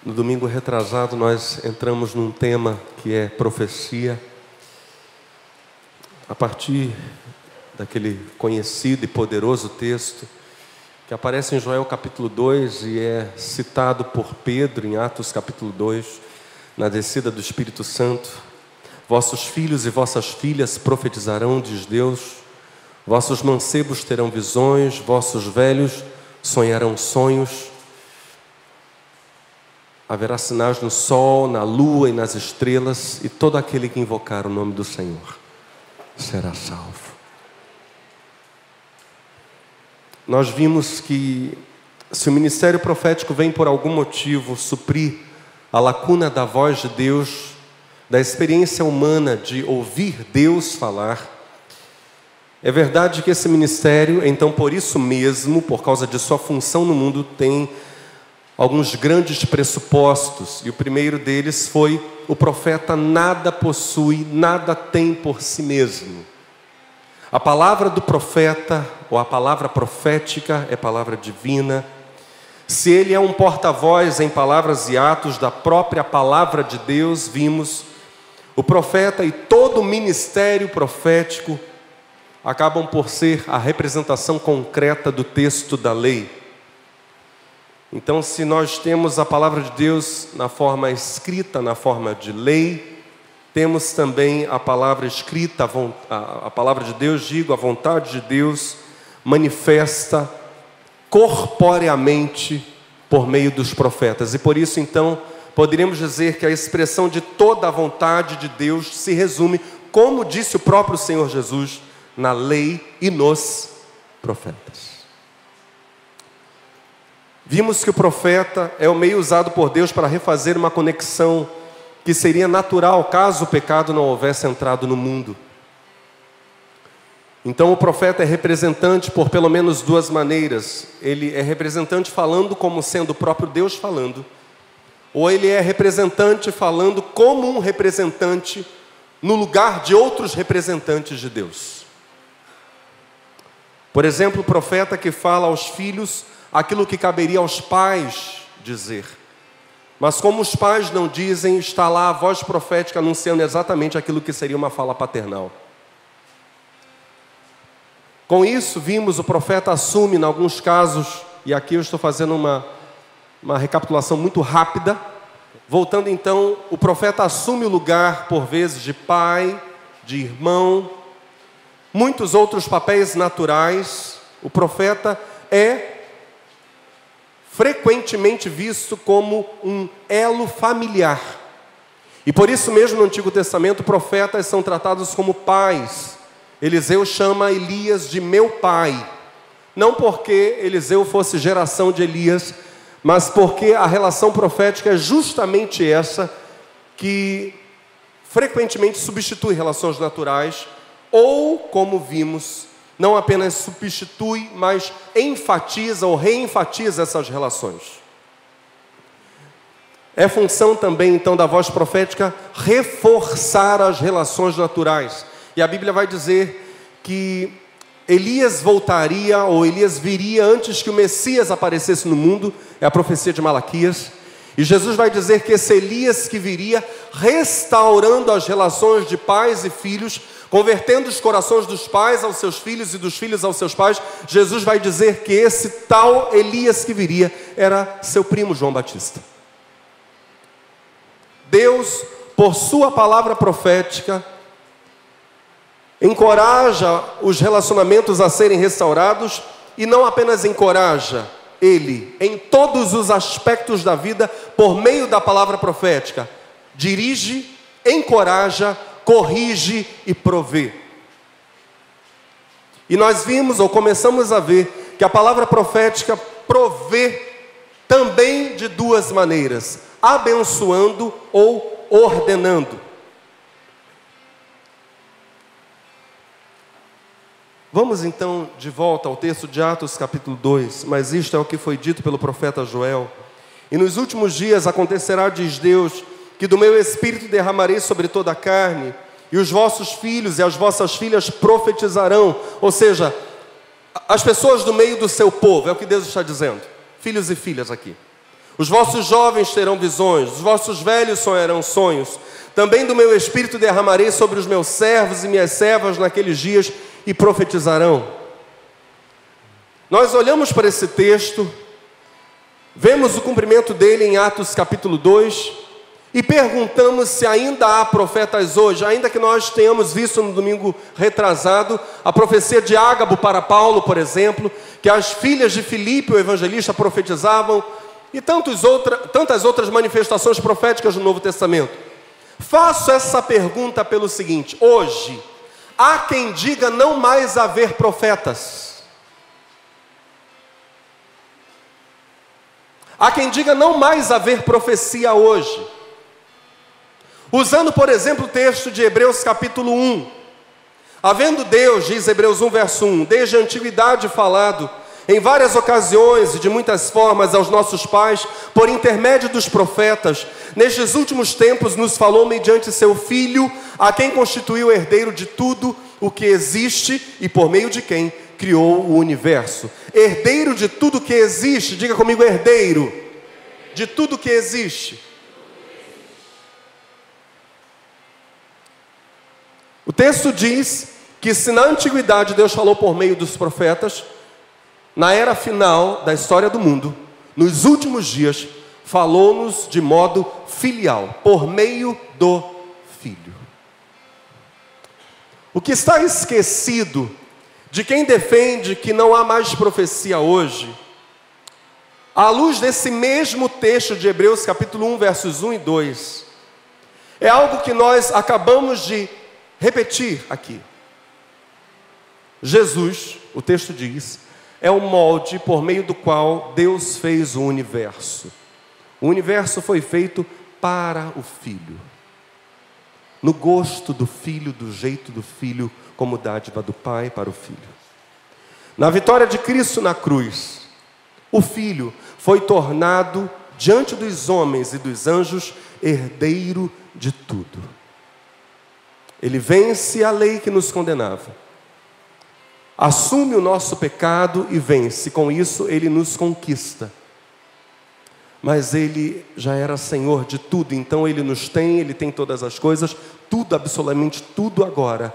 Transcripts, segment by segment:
No domingo retrasado nós entramos num tema que é profecia, a partir daquele conhecido e poderoso texto que aparece em Joel capítulo 2 e é citado por Pedro em Atos capítulo 2, na descida do Espírito Santo. Vossos filhos e vossas filhas profetizarão, diz Deus, vossos mancebos terão visões, vossos velhos sonharão sonhos. Haverá sinais no sol, na lua e nas estrelas, e todo aquele que invocar o nome do Senhor será salvo. Nós vimos que se o ministério profético vem por algum motivo suprir a lacuna da voz de Deus, da experiência humana de ouvir Deus falar, é verdade que esse ministério, então por isso mesmo, por causa de sua função no mundo, tem alguns grandes pressupostos, e o primeiro deles foi: o profeta nada possui, nada tem por si mesmo. A palavra do profeta, ou a palavra profética, é palavra divina. Se ele é um porta-voz em palavras e atos da própria palavra de Deus, vimos, o profeta e todo o ministério profético acabam por ser a representação concreta do texto da lei. Então, se nós temos a palavra de Deus na forma escrita, na forma de lei, temos também a palavra escrita, a palavra de Deus, a vontade de Deus manifesta corporeamente por meio dos profetas. E por isso, então, poderíamos dizer que a expressão de toda a vontade de Deus se resume, como disse o próprio Senhor Jesus, na lei e nos profetas. Vimos que o profeta é o meio usado por Deus para refazer uma conexão que seria natural caso o pecado não houvesse entrado no mundo. Então o profeta é representante por pelo menos duas maneiras. Ele é representante falando como sendo o próprio Deus falando, ou ele é representante falando como um representante no lugar de outros representantes de Deus. Por exemplo, o profeta que fala aos filhos aquilo que caberia aos pais dizer. Mas como os pais não dizem, está lá a voz profética anunciando exatamente aquilo que seria uma fala paternal. Com isso, vimos o profeta assume, em alguns casos, e aqui eu estou fazendo uma recapitulação muito rápida. Voltando então, o profeta assume o lugar, por vezes, de pai, de irmão, muitos outros papéis naturais. O profeta é frequentemente visto como um elo familiar. E por isso mesmo no Antigo Testamento, profetas são tratados como pais. Eliseu chama Elias de meu pai. Não porque Eliseu fosse geração de Elias, mas porque a relação profética é justamente essa, que frequentemente substitui relações naturais, ou, como vimos, não apenas substitui, mas enfatiza ou reenfatiza essas relações. É função também, então, da voz profética reforçar as relações naturais. E a Bíblia vai dizer que Elias voltaria, ou Elias viria antes que o Messias aparecesse no mundo. É a profecia de Malaquias. E Jesus vai dizer que esse Elias que viria, restaurando as relações de pais e filhos, convertendo os corações dos pais aos seus filhos e dos filhos aos seus pais. Jesus vai dizer que esse tal Elias que viria era seu primo João Batista. Deus, por sua palavra profética, encoraja os relacionamentos a serem restaurados, e não apenas encoraja, Ele, em todos os aspectos da vida, por meio da palavra profética, dirige, encoraja, corrige e provê. E nós vimos, ou começamos a ver, que a palavra profética provê também de duas maneiras: abençoando ou ordenando. Vamos então de volta ao texto de Atos capítulo 2, mas isto é o que foi dito pelo profeta Joel. E nos últimos dias acontecerá, diz Deus, que do meu espírito derramarei sobre toda a carne, e os vossos filhos e as vossas filhas profetizarão. Ou seja, as pessoas do meio do seu povo, é o que Deus está dizendo, filhos e filhas aqui. Os vossos jovens terão visões, os vossos velhos sonharão sonhos. Também do meu espírito derramarei sobre os meus servos e minhas servas naqueles dias e profetizarão. Nós olhamos para esse texto, vemos o cumprimento dele em Atos capítulo 2 e perguntamos se ainda há profetas hoje, ainda que nós tenhamos visto no domingo retrasado a profecia de Ágabo para Paulo, por exemplo, que as filhas de Filipe, o evangelista, profetizavam, e tantas outras manifestações proféticas no Novo Testamento. Faço essa pergunta pelo seguinte: hoje, há quem diga não mais haver profetas. Há quem diga não mais haver profecia hoje. Usando, por exemplo, o texto de Hebreus capítulo 1. Havendo Deus, diz Hebreus 1, verso 1, desde a antiguidade falado, em várias ocasiões e de muitas formas aos nossos pais, por intermédio dos profetas, nestes últimos tempos nos falou mediante seu Filho, a quem constituiu herdeiro de tudo o que existe e por meio de quem criou o universo. Herdeiro de tudo que existe, diga comigo, herdeiro de tudo que existe. O texto diz que se na antiguidade Deus falou por meio dos profetas, na era final da história do mundo, nos últimos dias, falou-nos de modo filial, por meio do Filho. O que está esquecido de quem defende que não há mais profecia hoje, à luz desse mesmo texto de Hebreus capítulo 1, versos 1 e 2, é algo que nós acabamos de repetir aqui. Jesus, o texto diz, é o molde por meio do qual Deus fez o universo. O universo foi feito para o Filho, no gosto do Filho, do jeito do Filho, como dádiva do Pai para o Filho. Na vitória de Cristo na cruz, o Filho foi tornado, diante dos homens e dos anjos, herdeiro de tudo. Ele vence a lei que nos condenava, assume o nosso pecado e vence. Com isso ele nos conquista. Mas ele já era Senhor de tudo, então ele nos tem, ele tem todas as coisas, tudo, absolutamente tudo agora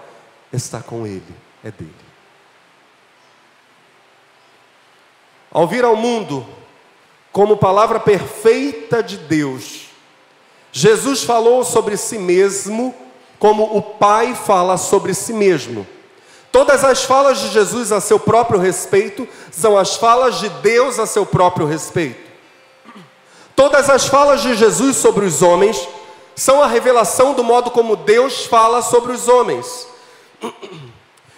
está com ele, é dele. Ao vir ao mundo como palavra perfeita de Deus, Jesus falou sobre si mesmo como o Pai fala sobre si mesmo. Todas as falas de Jesus a seu próprio respeito são as falas de Deus a seu próprio respeito. Todas as falas de Jesus sobre os homens são a revelação do modo como Deus fala sobre os homens.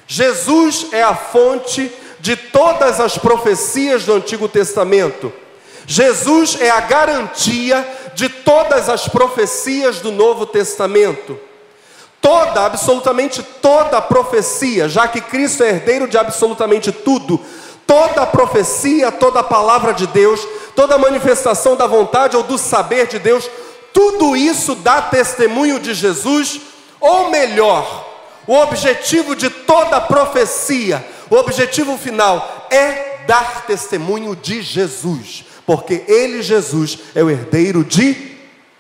Jesus é a fonte de todas as profecias do Antigo Testamento. Jesus é a garantia de todas as profecias do Novo Testamento. Toda, absolutamente toda a profecia, já que Cristo é herdeiro de absolutamente tudo, toda a profecia, toda a palavra de Deus, toda a manifestação da vontade ou do saber de Deus, tudo isso dá testemunho de Jesus, ou melhor, o objetivo de toda a profecia, o objetivo final é dar testemunho de Jesus, porque Ele, Jesus, é o herdeiro de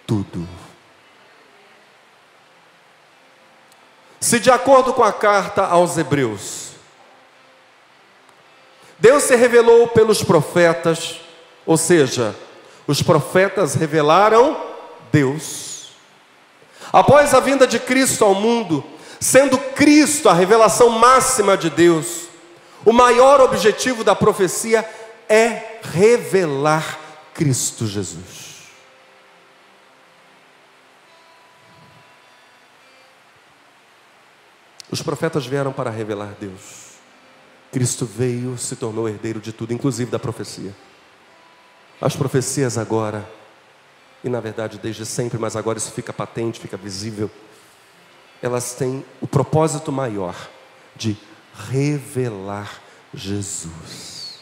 tudo. Se de acordo com a carta aos Hebreus, Deus se revelou pelos profetas, ou seja, os profetas revelaram Deus. Após a vinda de Cristo ao mundo, sendo Cristo a revelação máxima de Deus, o maior objetivo da profecia é revelar Cristo Jesus. Os profetas vieram para revelar Deus. Cristo veio, se tornou herdeiro de tudo, inclusive da profecia. As profecias agora, e na verdade desde sempre, mas agora isso fica patente, fica visível, elas têm o propósito maior de revelar Jesus.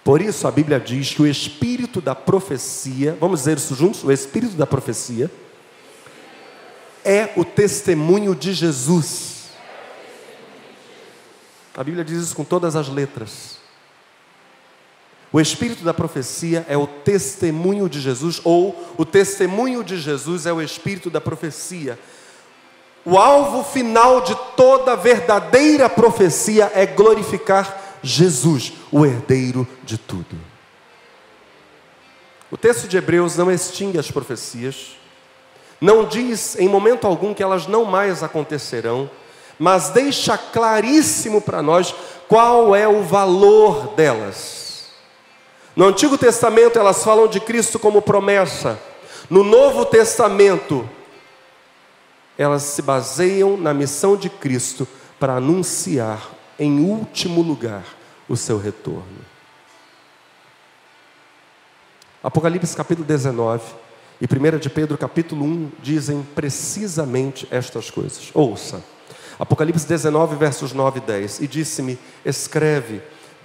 Por isso a Bíblia diz que o espírito da profecia, vamos dizer isso juntos? O espírito da profecia é o testemunho de Jesus. A Bíblia diz isso com todas as letras. O espírito da profecia é o testemunho de Jesus, ou o testemunho de Jesus é o espírito da profecia. O alvo final de toda verdadeira profecia é glorificar Jesus, o herdeiro de tudo. O texto de Hebreus não extingue as profecias, não diz em momento algum que elas não mais acontecerão, mas deixa claríssimo para nós qual é o valor delas. No Antigo Testamento elas falam de Cristo como promessa. No Novo Testamento elas se baseiam na missão de Cristo para anunciar em último lugar o seu retorno. Apocalipse capítulo 19 e 1 de Pedro capítulo 1 dizem precisamente estas coisas. Ouça, Apocalipse 19 versos 9 e 10. E disse-me, escreve,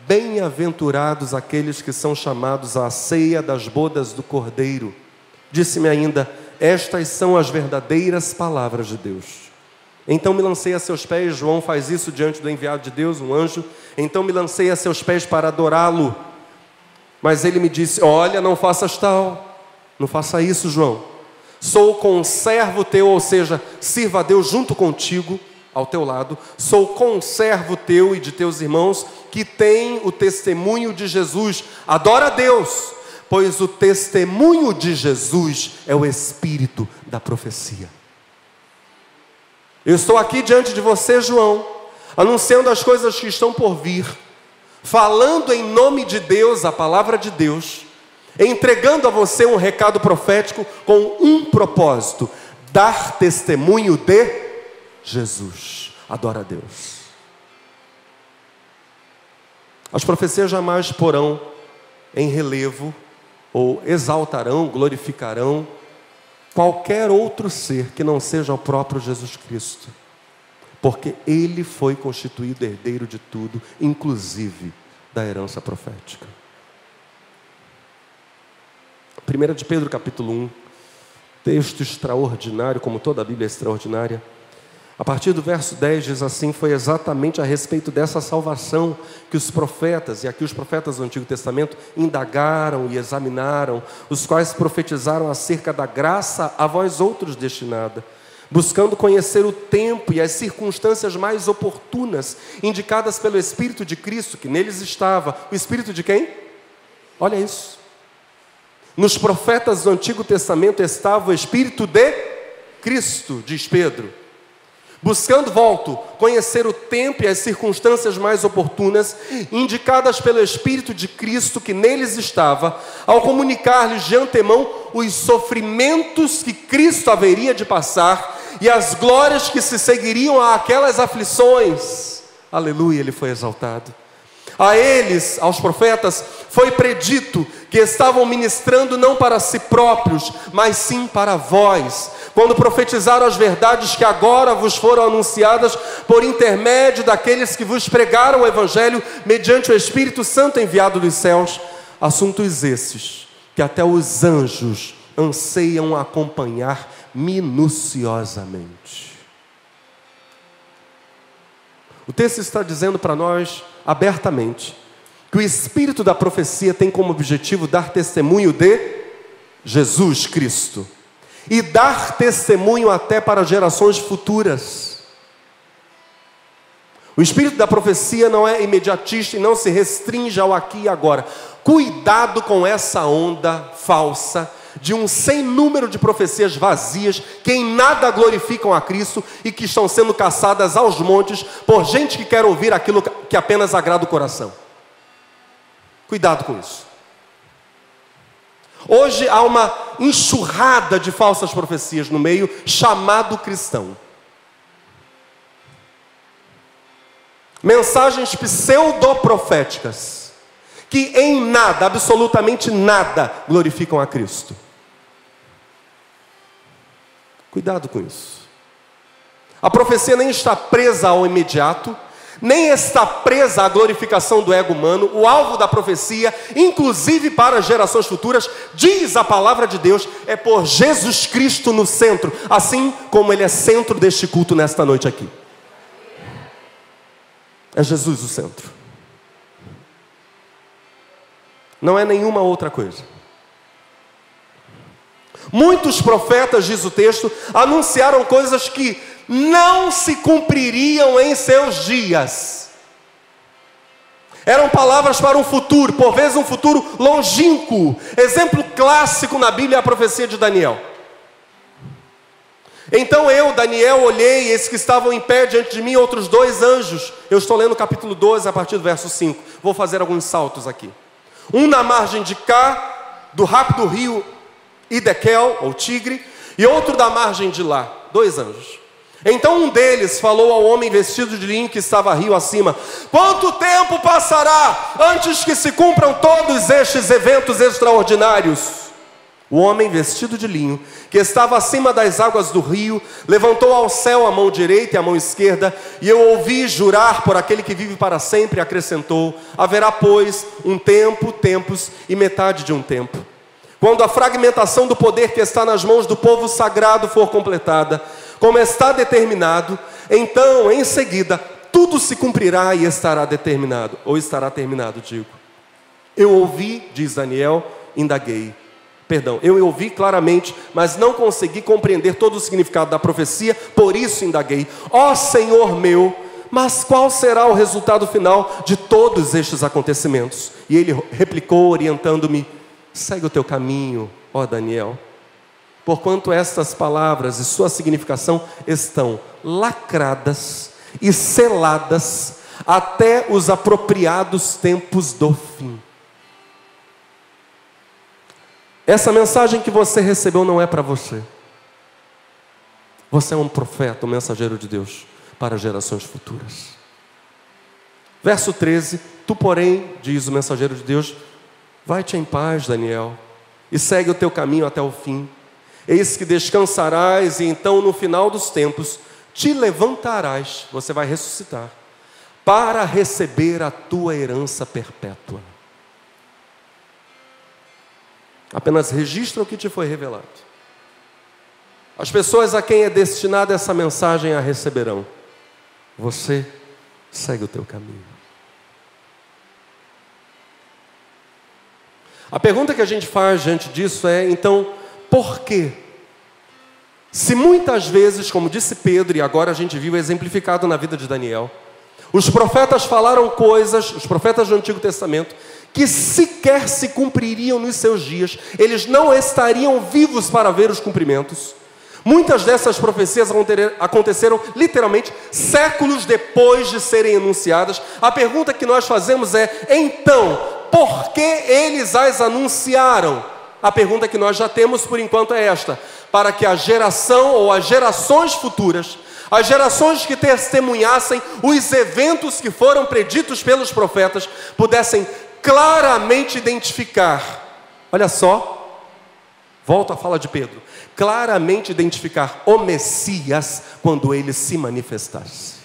bem-aventurados aqueles que são chamados à ceia das bodas do Cordeiro. Disse-me ainda, estas são as verdadeiras palavras de Deus. Então me lancei a seus pés, João faz isso diante do enviado de Deus, um anjo. Então me lancei a seus pés para adorá-lo. Mas ele me disse, olha, não faças tal, não faça isso, João. Sou conservo teu, ou seja, sirva a Deus junto contigo, ao teu lado. Sou conservo teu e de teus irmãos, que têm o testemunho de Jesus. Adora a Deus, pois o testemunho de Jesus é o espírito da profecia. Eu estou aqui diante de você, João, anunciando as coisas que estão por vir, falando em nome de Deus, a palavra de Deus, entregando a você um recado profético com um propósito: dar testemunho de Jesus. Adora a Deus. As profecias jamais porão em relevo ou exaltarão, glorificarão qualquer outro ser que não seja o próprio Jesus Cristo, porque Ele foi constituído herdeiro de tudo, inclusive da herança profética. 1 de Pedro capítulo 1, texto extraordinário, como toda a Bíblia é extraordinária. A partir do verso 10 diz assim, foi exatamente a respeito dessa salvação que os profetas, e aqui os profetas do Antigo Testamento, indagaram e examinaram, os quais profetizaram acerca da graça a vós outros destinada, buscando conhecer o tempo e as circunstâncias mais oportunas, indicadas pelo Espírito de Cristo, que neles estava. O Espírito de quem? Olha isso. Nos profetas do Antigo Testamento estava o Espírito de Cristo, diz Pedro. Buscando, conhecer o tempo e as circunstâncias mais oportunas, indicadas pelo Espírito de Cristo que neles estava, ao comunicar-lhes de antemão os sofrimentos que Cristo haveria de passar e as glórias que se seguiriam a aquelas aflições. Aleluia, ele foi exaltado. A eles, aos profetas, foi predito que estavam ministrando não para si próprios, mas sim para vós, quando profetizaram as verdades que agora vos foram anunciadas por intermédio daqueles que vos pregaram o Evangelho mediante o Espírito Santo enviado dos céus, assuntos esses que até os anjos anseiam acompanhar minuciosamente. O texto está dizendo para nós abertamente que o espírito da profecia tem como objetivo dar testemunho de Jesus Cristo e dar testemunho até para gerações futuras. O espírito da profecia não é imediatista e não se restringe ao aqui e agora. Cuidado com essa onda falsa de um sem número de profecias vazias que em nada glorificam a Cristo e que estão sendo caçadas aos montes por gente que quer ouvir aquilo que apenas agrada o coração. Cuidado com isso. Hoje há uma enxurrada de falsas profecias no meio chamado cristão. Mensagens pseudoproféticas que em nada, absolutamente nada, glorificam a Cristo. Cuidado com isso. A profecia nem está presa ao imediato, nem está presa à glorificação do ego humano. O alvo da profecia, inclusive para gerações futuras, diz a palavra de Deus, é pôr Jesus Cristo no centro, assim como Ele é centro deste culto nesta noite aqui. É Jesus o centro. Não é nenhuma outra coisa. Muitos profetas, diz o texto, anunciaram coisas que não se cumpririam em seus dias. Eram palavras para um futuro, por vezes um futuro longínquo. Exemplo clássico na Bíblia é a profecia de Daniel. Então eu, Daniel, olhei, esses que estavam em pé diante de mim, outros 2 anjos. Eu estou lendo o capítulo 12, a partir do verso 5. Vou fazer alguns saltos aqui. Um na margem de cá, do rápido rio Idekel, ou Tigre, e outro da margem de lá. 2 anjos. Então um deles falou ao homem vestido de linho que estava rio acima: quanto tempo passará antes que se cumpram todos estes eventos extraordinários? O homem vestido de linho, que estava acima das águas do rio, levantou ao céu a mão direita e a mão esquerda, e eu ouvi jurar por aquele que vive para sempre, e acrescentou: haverá, pois, um tempo, tempos e metade de um tempo. Quando a fragmentação do poder que está nas mãos do povo sagrado for completada, como está determinado, então, em seguida, tudo se cumprirá e estará determinado, ou estará terminado, digo. Eu ouvi, diz Daniel, indaguei. Eu ouvi claramente, mas não consegui compreender todo o significado da profecia, por isso indaguei. Ó Senhor meu, mas qual será o resultado final de todos estes acontecimentos? E ele replicou, orientando-me: segue o teu caminho, ó Daniel, porquanto estas palavras e sua significação estão lacradas e seladas até os apropriados tempos do fim. Essa mensagem que você recebeu não é para você. Você é um profeta, um mensageiro de Deus para gerações futuras. Verso 13: tu, porém, diz o mensageiro de Deus, vai-te em paz, Daniel, e segue o teu caminho até o fim. Eis que descansarás, e então no final dos tempos te levantarás, você vai ressuscitar, para receber a tua herança perpétua. Apenas registra o que te foi revelado. As pessoas a quem é destinada essa mensagem a receberão. Você segue o teu caminho. A pergunta que a gente faz diante disso é, então, por quê? Se muitas vezes, como disse Pedro, e agora a gente viu exemplificado na vida de Daniel, os profetas falaram coisas, os profetas do Antigo Testamento, que sequer se cumpririam nos seus dias, eles não estariam vivos para ver os cumprimentos. Muitas dessas profecias aconteceram literalmente séculos depois de serem enunciadas. A pergunta que nós fazemos é, então, por que eles as anunciaram? A pergunta que nós já temos por enquanto é esta: para que a geração ou as gerações futuras, as gerações que testemunhassem os eventos que foram preditos pelos profetas, pudessem claramente identificar, olha só, volto à fala de Pedro, claramente identificar o Messias quando ele se manifestasse.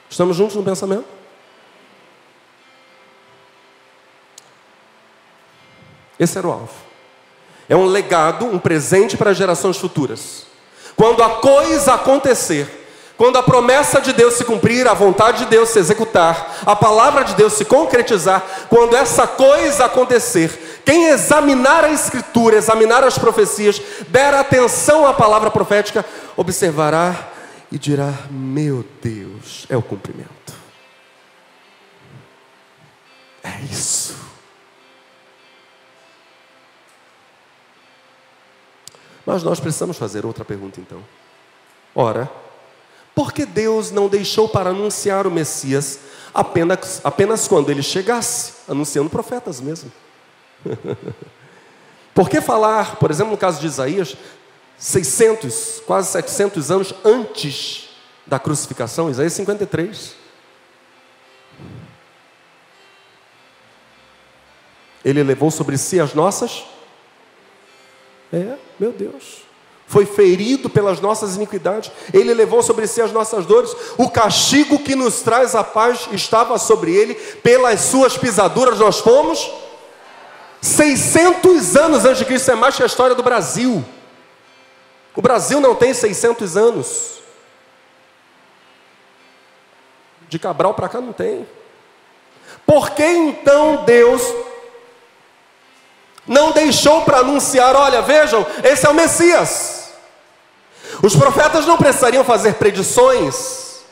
Estamos juntos no pensamento? Esse era o alvo. É um legado, um presente para as gerações futuras. Quando a coisa acontecer, quando a promessa de Deus se cumprir, a vontade de Deus se executar, a palavra de Deus se concretizar, quando essa coisa acontecer, quem examinar a Escritura, examinar as profecias, der atenção à palavra profética, observará e dirá: meu Deus, é o cumprimento. É isso. Mas nós precisamos fazer outra pergunta então. Ora, por que Deus não deixou para anunciar o Messias apenas quando ele chegasse, anunciando profetas mesmo? Por que falar, por exemplo, no caso de Isaías, 600, quase 700 anos antes da crucificação, Isaías 53? Ele levou sobre si as nossas... meu Deus... Foi ferido pelas nossas iniquidades, ele levou sobre si as nossas dores, o castigo que nos traz a paz estava sobre ele, pelas suas pisaduras nós fomos. 600 anos antes de Cristo é mais que a história do Brasil. O Brasil não tem 600 anos. De Cabral para cá não tem. Por que então Deus não deixou para anunciar, olha, vejam, esse é o Messias? Os profetas não precisariam fazer predições,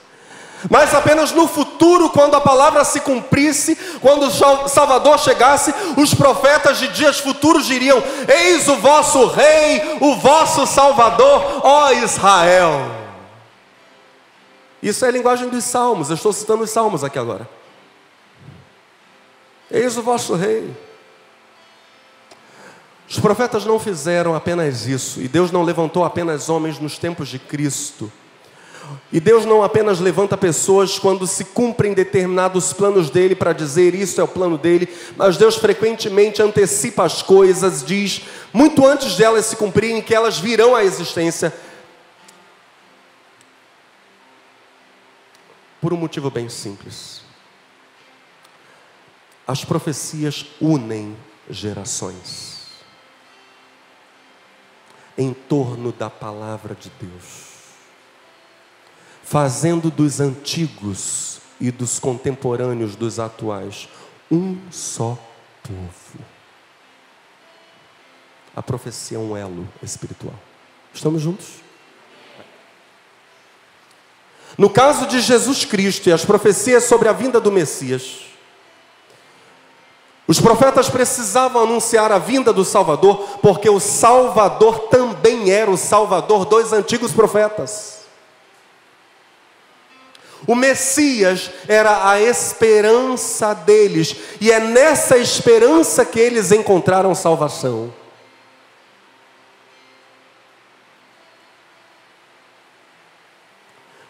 mas apenas no futuro, quando a palavra se cumprisse, quando o Salvador chegasse, os profetas de dias futuros diriam: eis o vosso rei, o vosso Salvador, ó Israel. Isso é a linguagem dos salmos, eu estou citando os salmos aqui agora. Eis o vosso rei. Os profetas não fizeram apenas isso, e Deus não levantou apenas homens nos tempos de Cristo. E Deus não apenas levanta pessoas quando se cumprem determinados planos dele para dizer isso é o plano dele, mas Deus frequentemente antecipa as coisas, diz, muito antes de elas se cumprirem, que elas virão à existência. Por um motivo bem simples. As profecias unem gerações em torno da palavra de Deus, fazendo dos antigos e dos contemporâneos dos atuais um só povo. A profecia é um elo espiritual. Estamos juntos? No caso de Jesus Cristo e as profecias sobre a vinda do Messias, os profetas precisavam anunciar a vinda do Salvador, porque o Salvador também era o Salvador dos antigos profetas. O Messias era a esperança deles, e é nessa esperança que eles encontraram salvação.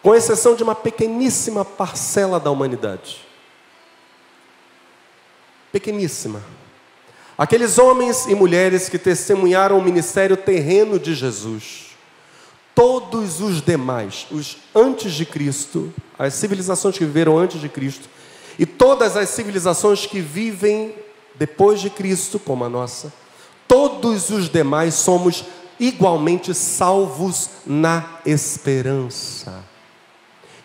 Com exceção de uma pequeníssima parcela da humanidade. Pequeníssima. Aqueles homens e mulheres que testemunharam o ministério terreno de Jesus. Todos os demais, os antes de Cristo, as civilizações que viveram antes de Cristo, e todas as civilizações que vivem depois de Cristo, como a nossa, todos os demais somos igualmente salvos na esperança.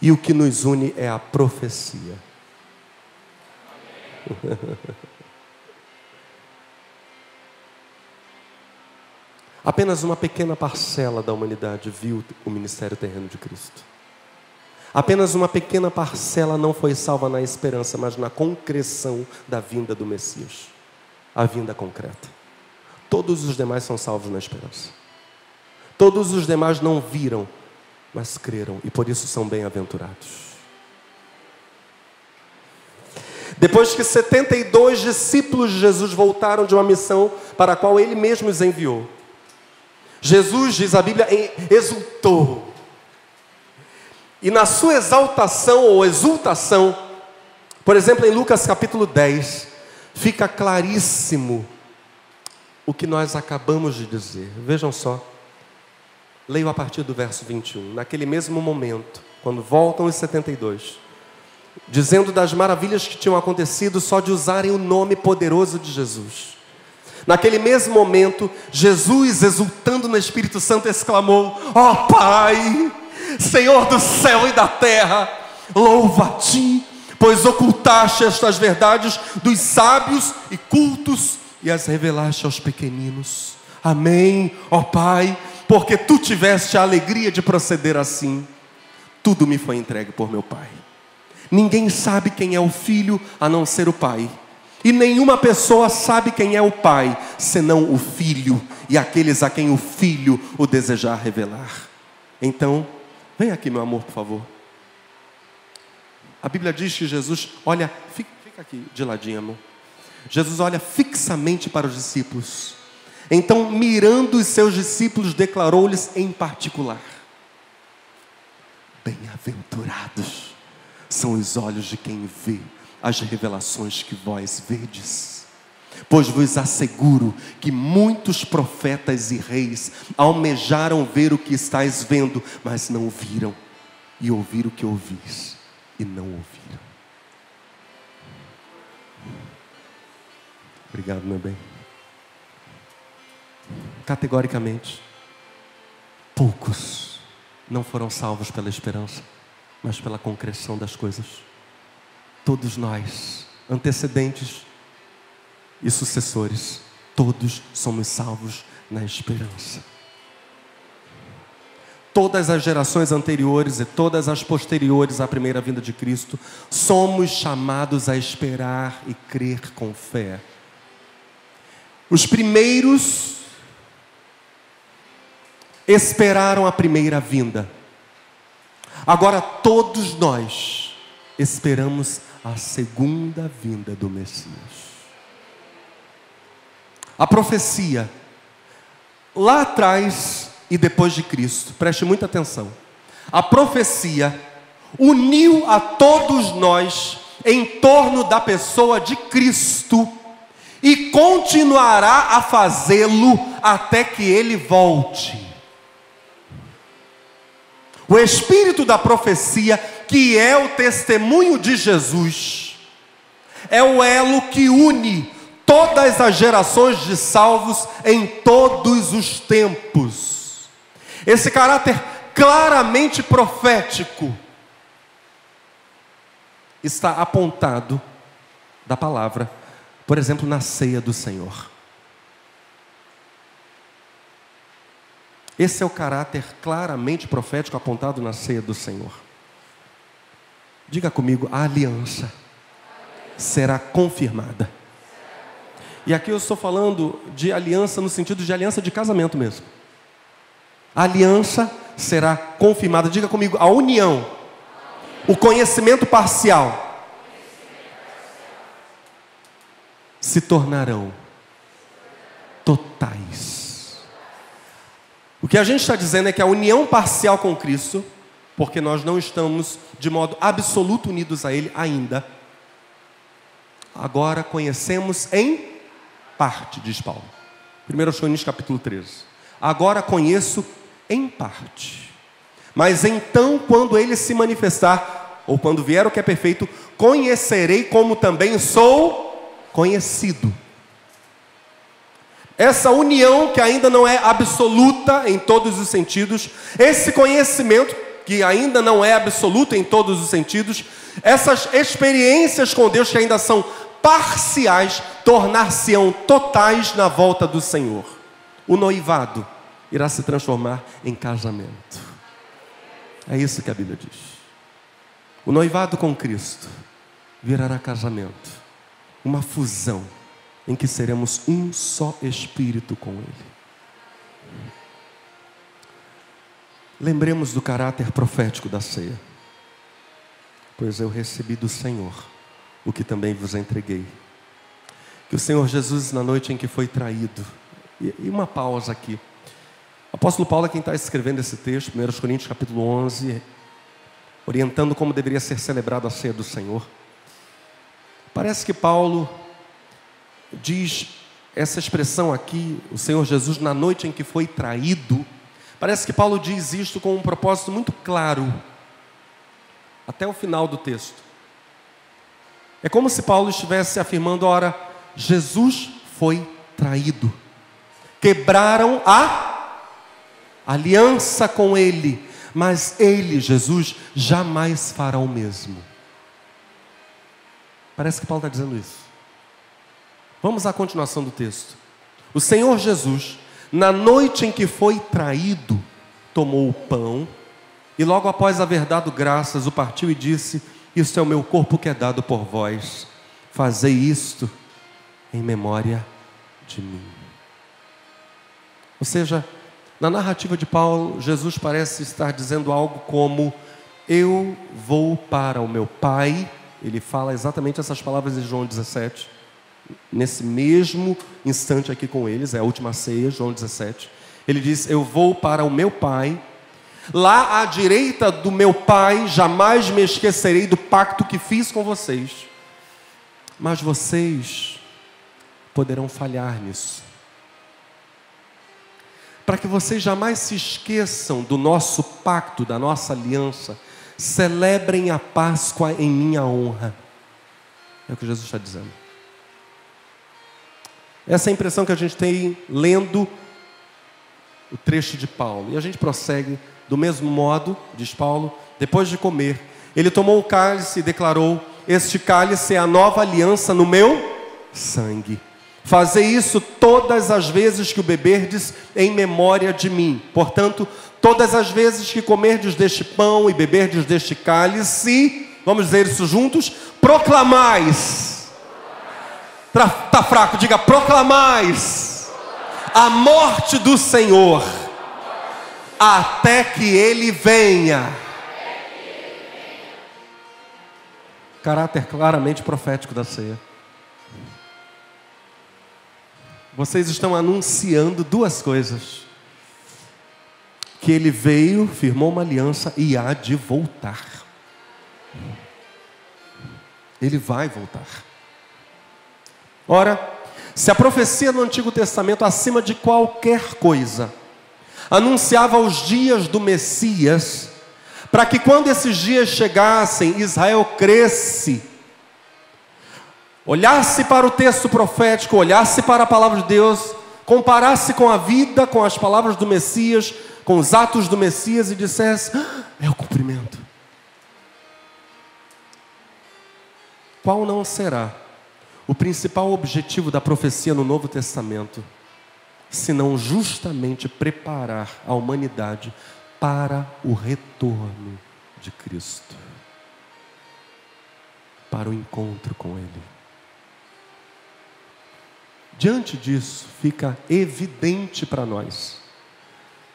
E o que nos une é a profecia. Apenas uma pequena parcela da humanidade viu o ministério terreno de Cristo. Apenas uma pequena parcela não foi salva na esperança, mas na concreção da vinda do Messias. A vinda concreta. Todos os demais são salvos na esperança. Todos os demais não viram, mas creram, e por isso são bem-aventurados. Depois que 72 discípulos de Jesus voltaram de uma missão para a qual ele mesmo os enviou, Jesus, diz a Bíblia, exultou. E na sua exaltação ou exultação, por exemplo, em Lucas capítulo 10, fica claríssimo o que nós acabamos de dizer. Vejam só, leio a partir do verso 21. Naquele mesmo momento, quando voltam os 72, dizendo das maravilhas que tinham acontecido só de usarem o nome poderoso de Jesus. Naquele mesmo momento, Jesus, exultando no Espírito Santo, exclamou: ó Pai, Senhor do céu e da terra, louvo a Ti, pois ocultaste estas verdades dos sábios e cultos e as revelaste aos pequeninos. Amém, ó Pai, porque Tu tiveste a alegria de proceder assim. Tudo me foi entregue por meu Pai. Ninguém sabe quem é o Filho a não ser o Pai. E nenhuma pessoa sabe quem é o Pai, senão o Filho, e aqueles a quem o Filho o desejar revelar. Então, vem aqui, meu amor, por favor. A Bíblia diz que Jesus olha, fica aqui de ladinho, amor. Jesus olha fixamente para os discípulos. Então, mirando os seus discípulos, declarou-lhes em particular: bem-aventurados são os olhos de quem vê as revelações que vós vedes. Pois vos asseguro que muitos profetas e reis almejaram ver o que estáis vendo, mas não viram, e ouvir o que ouvis, e não ouviram. Obrigado, meu bem. Categoricamente, poucos não foram salvos pela esperança, mas pela concreção das coisas. Todos nós antecedentes e sucessores, todos somos salvos na esperança. Todas as gerações anteriores e todas as posteriores à primeira vinda de Cristo, somos chamados a esperar e crer com fé. Os primeiros esperaram a primeira vinda. Agora todos nós esperamos a segunda vinda do Messias. A profecia, lá atrás e depois de Cristo, preste muita atenção. A profecia uniu a todos nós em torno da pessoa de Cristo e continuará a fazê-lo até que Ele volte. O espírito da profecia, que é o testemunho de Jesus, é o elo que une todas as gerações de salvos em todos os tempos. Esse caráter claramente profético está apontado da palavra, por exemplo, na ceia do Senhor. Esse é o caráter claramente profético apontado na ceia do Senhor. Diga comigo, a aliança será confirmada. E aqui eu estou falando de aliança no sentido de aliança de casamento mesmo. A aliança será confirmada. Diga comigo, a união, o conhecimento parcial se tornarão totais. O que a gente está dizendo é que a união parcial com Cristo, porque nós não estamos de modo absoluto unidos a Ele ainda, agora conhecemos em parte, diz Paulo. 1 Coríntios capítulo 13. Agora conheço em parte. Mas então, quando Ele se manifestar, ou quando vier o que é perfeito, conhecerei como também sou conhecido. Essa união que ainda não é absoluta em todos os sentidos, esse conhecimento que ainda não é absoluto em todos os sentidos, essas experiências com Deus que ainda são parciais, tornar-se-ão totais na volta do Senhor. O noivado irá se transformar em casamento. É isso que a Bíblia diz. O noivado com Cristo virará casamento, uma fusão em que seremos um só espírito com Ele. Lembremos do caráter profético da ceia. Pois eu recebi do Senhor o que também vos entreguei. Que o Senhor Jesus, na noite em que foi traído, e uma pausa aqui. O apóstolo Paulo é quem está escrevendo esse texto, 1 Coríntios capítulo 11, orientando como deveria ser celebrada a ceia do Senhor. Parece que Paulo diz essa expressão aqui, o Senhor Jesus, na noite em que foi traído. Parece que Paulo diz isto com um propósito muito claro, até o final do texto. É como se Paulo estivesse afirmando, ora, Jesus foi traído. Quebraram a aliança com Ele, mas Ele, Jesus, jamais fará o mesmo. Parece que Paulo está dizendo isso. Vamos à continuação do texto. O Senhor Jesus, na noite em que foi traído, tomou o pão e logo após haver dado graças, o partiu e disse: isto é o meu corpo que é dado por vós. Fazei isto em memória de mim. Ou seja, na narrativa de Paulo, Jesus parece estar dizendo algo como: eu vou para o meu Pai. Ele fala exatamente essas palavras em João 17. Nesse mesmo instante aqui com eles, é a última ceia, João 17. Ele diz: eu vou para o meu Pai. Lá à direita do meu Pai, jamais me esquecerei do pacto que fiz com vocês. Mas vocês poderão falhar nisso. Para que vocês jamais se esqueçam do nosso pacto, da nossa aliança, celebrem a Páscoa em minha honra. É o que Jesus está dizendo. Essa é a impressão que a gente tem lendo o trecho de Paulo. E a gente prossegue do mesmo modo, diz Paulo, depois de comer, ele tomou o cálice e declarou: este cálice é a nova aliança no meu sangue. Fazei isso todas as vezes que o beberdes em memória de mim. Portanto, todas as vezes que comerdes deste pão e beberdes deste cálice, vamos dizer isso juntos, proclamais. Tá fraco, diga proclamais a morte do Senhor até que Ele venha. Caráter claramente profético da ceia. Vocês estão anunciando duas coisas: que Ele veio, firmou uma aliança e há de voltar. Ele vai voltar. Ora, se a profecia do Antigo Testamento, acima de qualquer coisa, anunciava os dias do Messias, para que quando esses dias chegassem, Israel cresce, olhasse para o texto profético, olhasse para a palavra de Deus, comparasse com a vida, com as palavras do Messias, com os atos do Messias e dissesse: é o cumprimento. Qual não será o principal objetivo da profecia no Novo Testamento, senão justamente preparar a humanidade para o retorno de Cristo, para o encontro com Ele? Diante disso, fica evidente para nós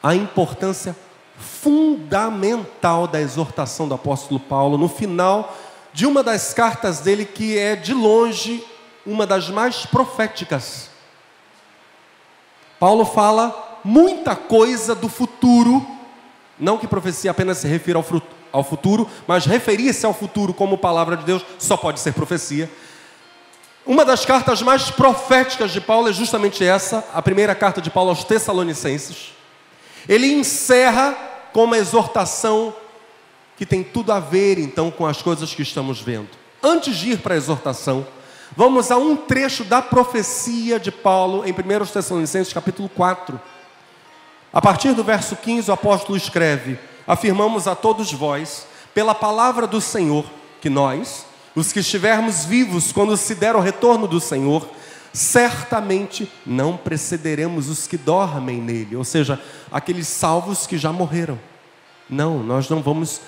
a importância fundamental da exortação do apóstolo Paulo no final de uma das cartas dele, que é de longe uma das mais proféticas. Paulo fala muita coisa do futuro, não que profecia apenas se refira ao futuro, mas referir-se ao futuro como palavra de Deus só pode ser profecia. Uma das cartas mais proféticas de Paulo é justamente essa, a primeira carta de Paulo aos Tessalonicenses. Ele encerra com uma exortação que tem tudo a ver então com as coisas que estamos vendo. Antes de ir para a exortação, vamos a um trecho da profecia de Paulo em 1 Tessalonicenses capítulo 4. A partir do verso 15 o apóstolo escreve: afirmamos a todos vós, pela palavra do Senhor, que nós, os que estivermos vivos quando se der o retorno do Senhor, certamente não precederemos os que dormem nele, ou seja, aqueles salvos que já morreram. Não, nós não vamos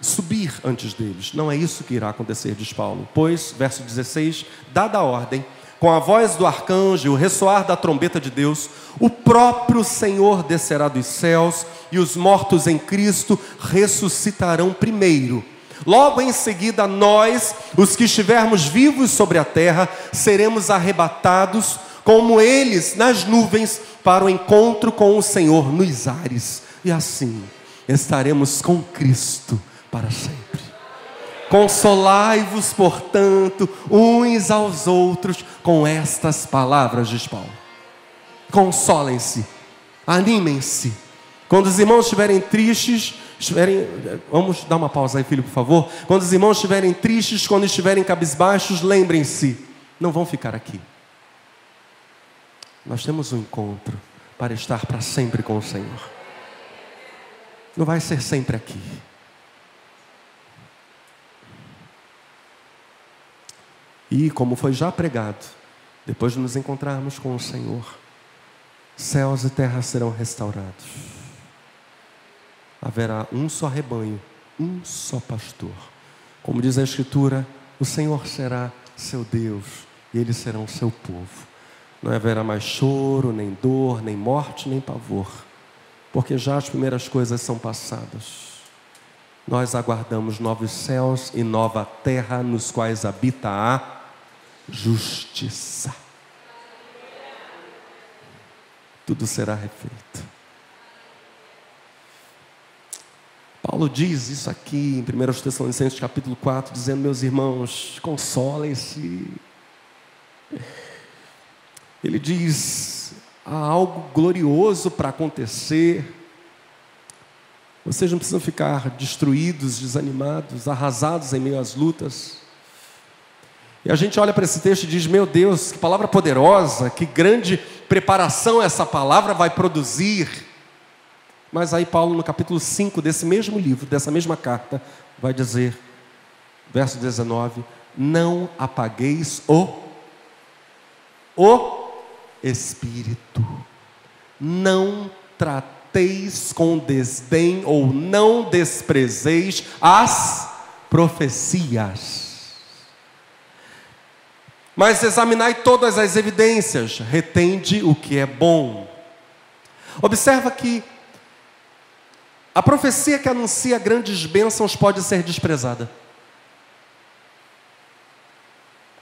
subir antes deles. Não é isso que irá acontecer, diz Paulo. Pois, verso 16, dada a ordem, com a voz do arcanjo e o ressoar da trombeta de Deus, o próprio Senhor descerá dos céus e os mortos em Cristo ressuscitarão primeiro. Logo em seguida, nós, os que estivermos vivos sobre a terra, seremos arrebatados como eles nas nuvens para o encontro com o Senhor nos ares. E assim estaremos com Cristo para sempre. Consolai-vos, portanto, uns aos outros com estas palavras, diz Paulo. Consolem-se, animem-se. Quando os irmãos estiverem tristes, vamos dar uma pausa aí, filho, por favor. Quando os irmãos estiverem tristes, quando estiverem cabisbaixos, lembrem-se, não vão ficar aqui. Nós temos um encontro para estar para sempre com o Senhor. Não vai ser sempre aqui. E como foi já pregado, depois de nos encontrarmos com o Senhor, céus e terra serão restaurados. Haverá um só rebanho, um só pastor. Como diz a Escritura, o Senhor será seu Deus e eles serão seu povo. Não haverá mais choro, nem dor, nem morte, nem pavor, porque já as primeiras coisas são passadas. Nós aguardamos novos céus e nova terra, nos quais habita a justiça. Tudo será refeito. Paulo diz isso aqui em 1 Tessalonicenses capítulo 4, dizendo: meus irmãos, consolem-se. Ele diz: há algo glorioso para acontecer. Vocês não precisam ficar destruídos, desanimados, arrasados em meio às lutas. E a gente olha para esse texto e diz: meu Deus, que palavra poderosa, que grande preparação essa palavra vai produzir. Mas aí Paulo, no capítulo 5 desse mesmo livro, dessa mesma carta, vai dizer: Verso 19: não apagueis o Espírito. Não trateis com desdém ou não desprezeis as profecias. Mas examinai todas as evidências, retende o que é bom. Observa que a profecia que anuncia grandes bênçãos pode ser desprezada.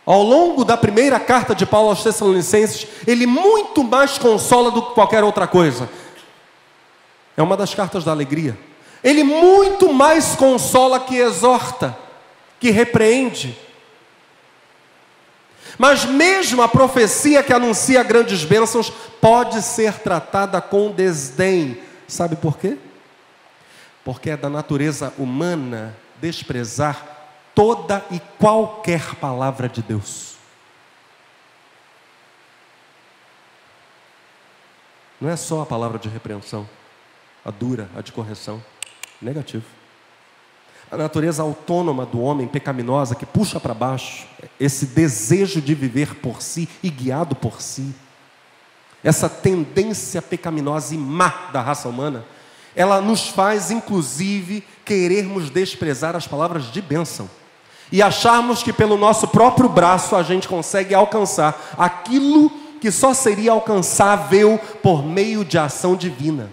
Ao longo da primeira carta de Paulo aos Tessalonicenses, ele muito mais consola do que qualquer outra coisa. É uma das cartas da alegria. Ele muito mais consola que exorta, que repreende. Mas mesmo a profecia que anuncia grandes bênçãos pode ser tratada com desdém. Sabe por quê? Porque é da natureza humana desprezar toda e qualquer palavra de Deus. Não é só a palavra de repreensão, a dura, a de correção. Negativo. A natureza autônoma do homem, pecaminosa, que puxa para baixo, esse desejo de viver por si e guiado por si, essa tendência pecaminosa e má da raça humana, ela nos faz, inclusive, querermos desprezar as palavras de bênção e acharmos que pelo nosso próprio braço a gente consegue alcançar aquilo que só seria alcançável por meio de ação divina.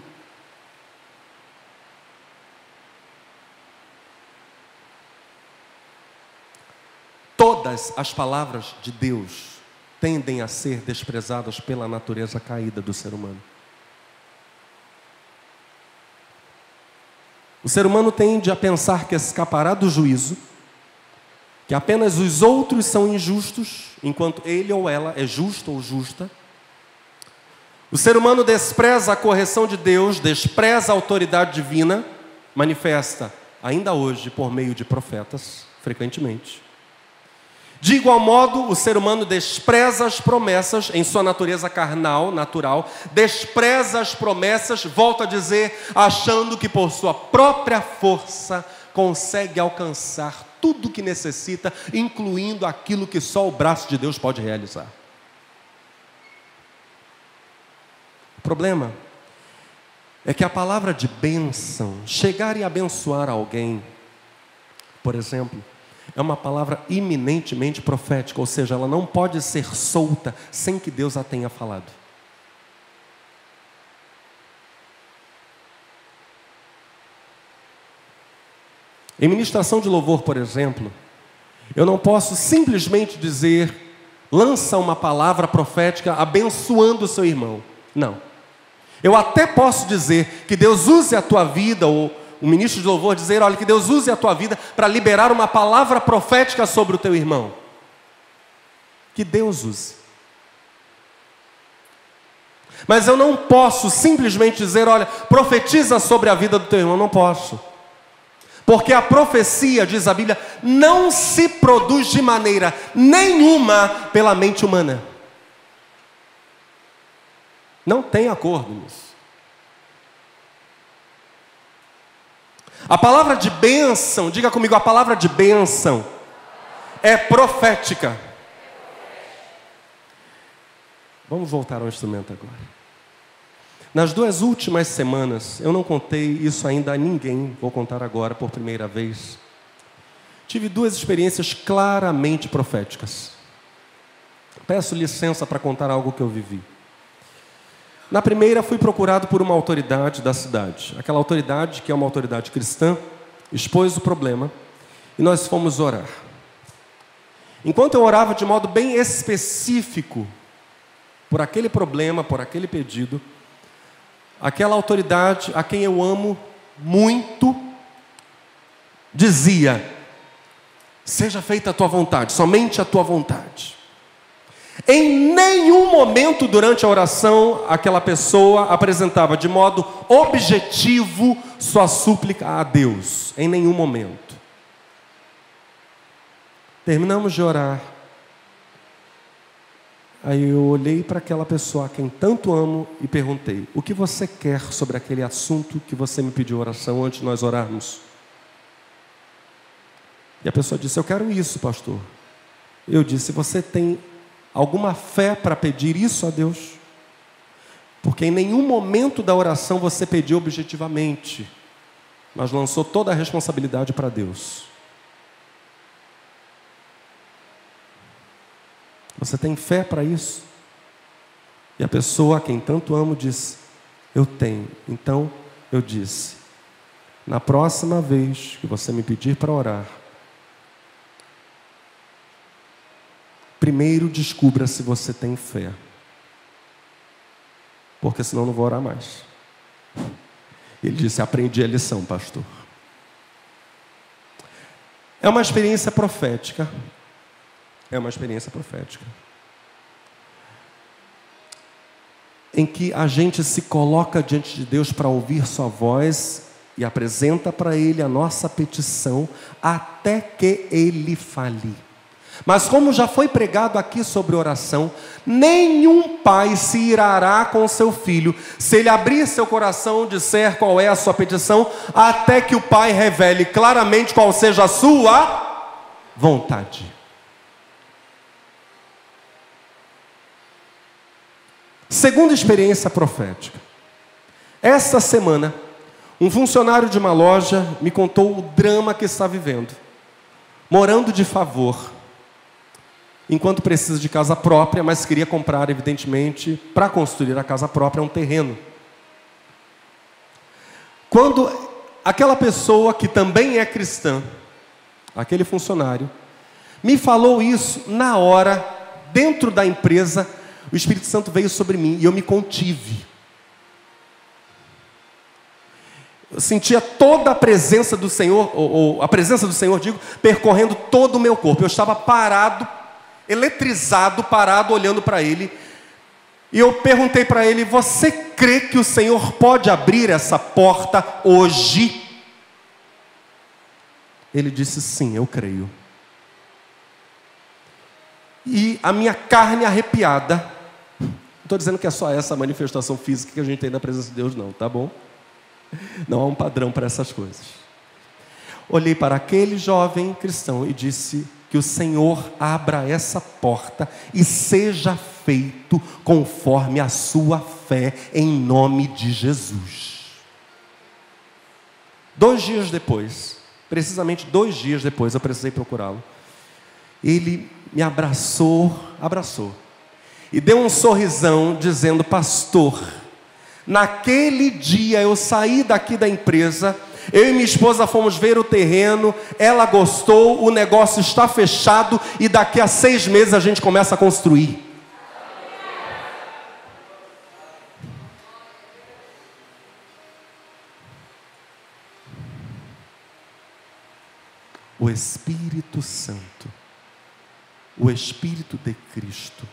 Todas as palavras de Deus tendem a ser desprezadas pela natureza caída do ser humano. O ser humano tende a pensar que escapará do juízo, que apenas os outros são injustos, enquanto ele ou ela é justo ou justa. O ser humano despreza a correção de Deus, despreza a autoridade divina, manifesta ainda hoje por meio de profetas, frequentemente. De igual modo, o ser humano despreza as promessas em sua natureza carnal, natural, despreza as promessas, volta a dizer, achando que por sua própria força consegue alcançar tudo o que necessita, incluindo aquilo que só o braço de Deus pode realizar. O problema é que a palavra de bênção, chegar e abençoar alguém, por exemplo, é uma palavra eminentemente profética, ou seja, ela não pode ser solta sem que Deus a tenha falado. Em ministração de louvor, por exemplo, eu não posso simplesmente dizer, lança uma palavra profética abençoando o seu irmão. Não. Eu até posso dizer que Deus use a tua vida, ou o ministro de louvor dizer, olha, que Deus use a tua vida para liberar uma palavra profética sobre o teu irmão. Que Deus use. Mas eu não posso simplesmente dizer, olha, profetiza sobre a vida do teu irmão. Não posso. Porque a profecia, diz a Bíblia, não se produz de maneira nenhuma pela mente humana. Não tem acordo nisso. A palavra de bênção, diga comigo, a palavra de bênção é profética. Vamos voltar ao instrumento agora. Nas 2 últimas semanas, eu não contei isso ainda a ninguém, vou contar agora por primeira vez. Tive 2 experiências claramente proféticas. Peço licença para contar algo que eu vivi. Na primeira, fui procurado por uma autoridade da cidade. Aquela autoridade, que é uma autoridade cristã, expôs o problema e nós fomos orar. Enquanto eu orava de modo bem específico por aquele problema, por aquele pedido, aquela autoridade, a quem eu amo muito, dizia, seja feita a tua vontade, somente a tua vontade. Em nenhum momento durante a oração, aquela pessoa apresentava de modo objetivo sua súplica a Deus. Em nenhum momento. Terminamos de orar. Aí eu olhei para aquela pessoa a quem tanto amo e perguntei, o que você quer sobre aquele assunto que você me pediu oração antes de nós orarmos? E a pessoa disse: eu quero isso, pastor. Eu disse: você tem alguma fé para pedir isso a Deus? Porque em nenhum momento da oração você pediu objetivamente, mas lançou toda a responsabilidade para Deus. Você tem fé para isso? E a pessoa a quem tanto amo disse: eu tenho. Então eu disse: na próxima vez que você me pedir para orar, primeiro descubra se você tem fé, porque senão eu não vou orar mais. Ele disse: aprendi a lição, pastor. É uma experiência profética. É uma experiência profética, em que a gente se coloca diante de Deus para ouvir sua voz e apresenta para Ele a nossa petição até que Ele fale. Mas como já foi pregado aqui sobre oração, nenhum pai se irará com seu filho se ele abrir seu coração e disser qual é a sua petição, até que o pai revele claramente qual seja a sua vontade. Segunda experiência profética. Esta semana, um funcionário de uma loja me contou o drama que está vivendo, morando de favor, enquanto precisa de casa própria, mas queria comprar, evidentemente, para construir a casa própria, um terreno. Quando aquela pessoa que também é cristã, aquele funcionário, me falou isso na hora, dentro da empresa, o Espírito Santo veio sobre mim e eu me contive. Eu sentia toda a presença do Senhor, ou a presença do Senhor, digo, percorrendo todo o meu corpo. Eu estava parado, eletrizado, parado, olhando para Ele. E eu perguntei para ele: você crê que o Senhor pode abrir essa porta hoje? Ele disse: sim, eu creio. E a minha carne arrepiada, não estou dizendo que é só essa manifestação física que a gente tem na presença de Deus, não, tá bom? Não há um padrão para essas coisas. Olhei para aquele jovem cristão e disse: que o Senhor abra essa porta e seja feito conforme a sua fé, em nome de Jesus. 2 dias depois, precisamente 2 dias depois, eu precisei procurá-lo. Ele me abraçou, e deu um sorrisão dizendo: pastor, naquele dia eu saí daqui da empresa, eu e minha esposa fomos ver o terreno, ela gostou, o negócio está fechado e daqui a 6 meses a gente começa a construir. O Espírito Santo, o Espírito de Cristo,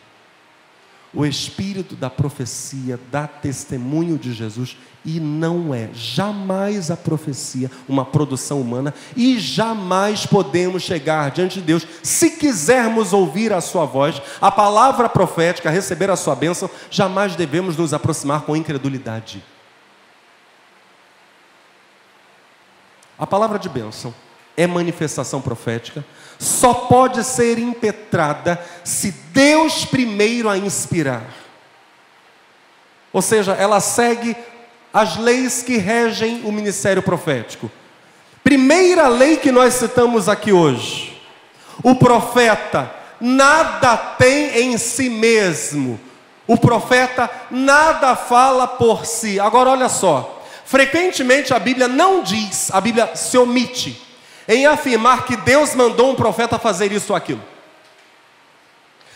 o Espírito da profecia dá testemunho de Jesus, e não é jamais a profecia uma produção humana, e jamais podemos chegar diante de Deus, se quisermos ouvir a sua voz, a palavra profética, receber a sua bênção, jamais devemos nos aproximar com incredulidade. A palavra de bênção é manifestação profética, só pode ser impetrada se Deus primeiro a inspirar. Ou seja, ela segue as leis que regem o ministério profético. Primeira lei que nós citamos aqui hoje: o profeta nada tem em si mesmo, o profeta nada fala por si. Agora olha só, frequentemente a Bíblia não diz, a Bíblia se omite em afirmar que Deus mandou um profeta fazer isso ou aquilo.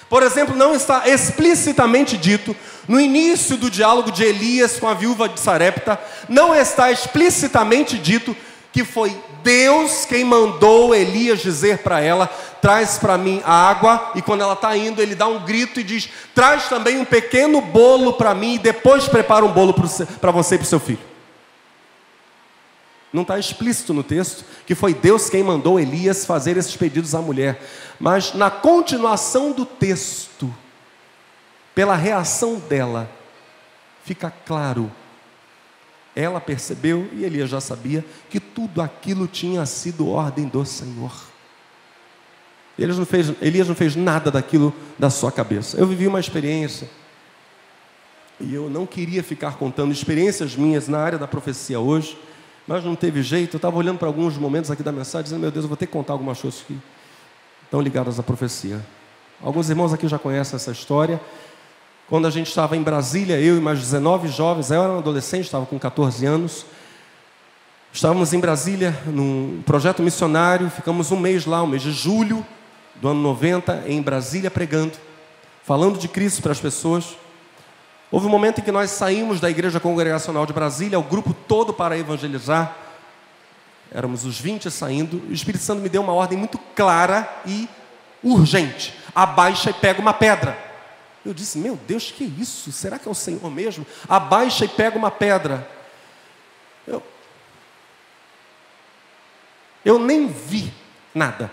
Por exemplo, não está explicitamente dito, no início do diálogo de Elias com a viúva de Sarepta, não está explicitamente dito que foi Deus quem mandou Elias dizer para ela: traz para mim a água, e quando ela está indo, ele dá um grito e diz: traz também um pequeno bolo para mim, e depois prepara um bolo para você e para o seu filho. Não está explícito no texto que foi Deus quem mandou Elias fazer esses pedidos à mulher. Mas na continuação do texto, pela reação dela, fica claro. Ela percebeu, e Elias já sabia, que tudo aquilo tinha sido ordem do Senhor. Elias não fez nada daquilo da sua cabeça. Eu vivi uma experiência, e eu não queria ficar contando experiências minhas na área da profecia hoje, mas não teve jeito. Eu estava olhando para alguns momentos aqui da mensagem, dizendo, meu Deus, eu vou ter que contar algumas coisas que estão ligadas à profecia. Alguns irmãos aqui já conhecem essa história. Quando a gente estava em Brasília, eu e mais 19 jovens, eu era um adolescente, estava com 14 anos, estávamos em Brasília, num projeto missionário, ficamos um mês lá, o mês de julho do ano 90, em Brasília, pregando, falando de Cristo para as pessoas. Houve um momento em que nós saímos da Igreja Congregacional de Brasília, o grupo todo para evangelizar, éramos os 20 saindo, o Espírito Santo me deu uma ordem muito clara e urgente: abaixa e pega uma pedra. Eu disse, meu Deus, que isso? Será que é o Senhor mesmo? Abaixa e pega uma pedra. Eu nem vi nada.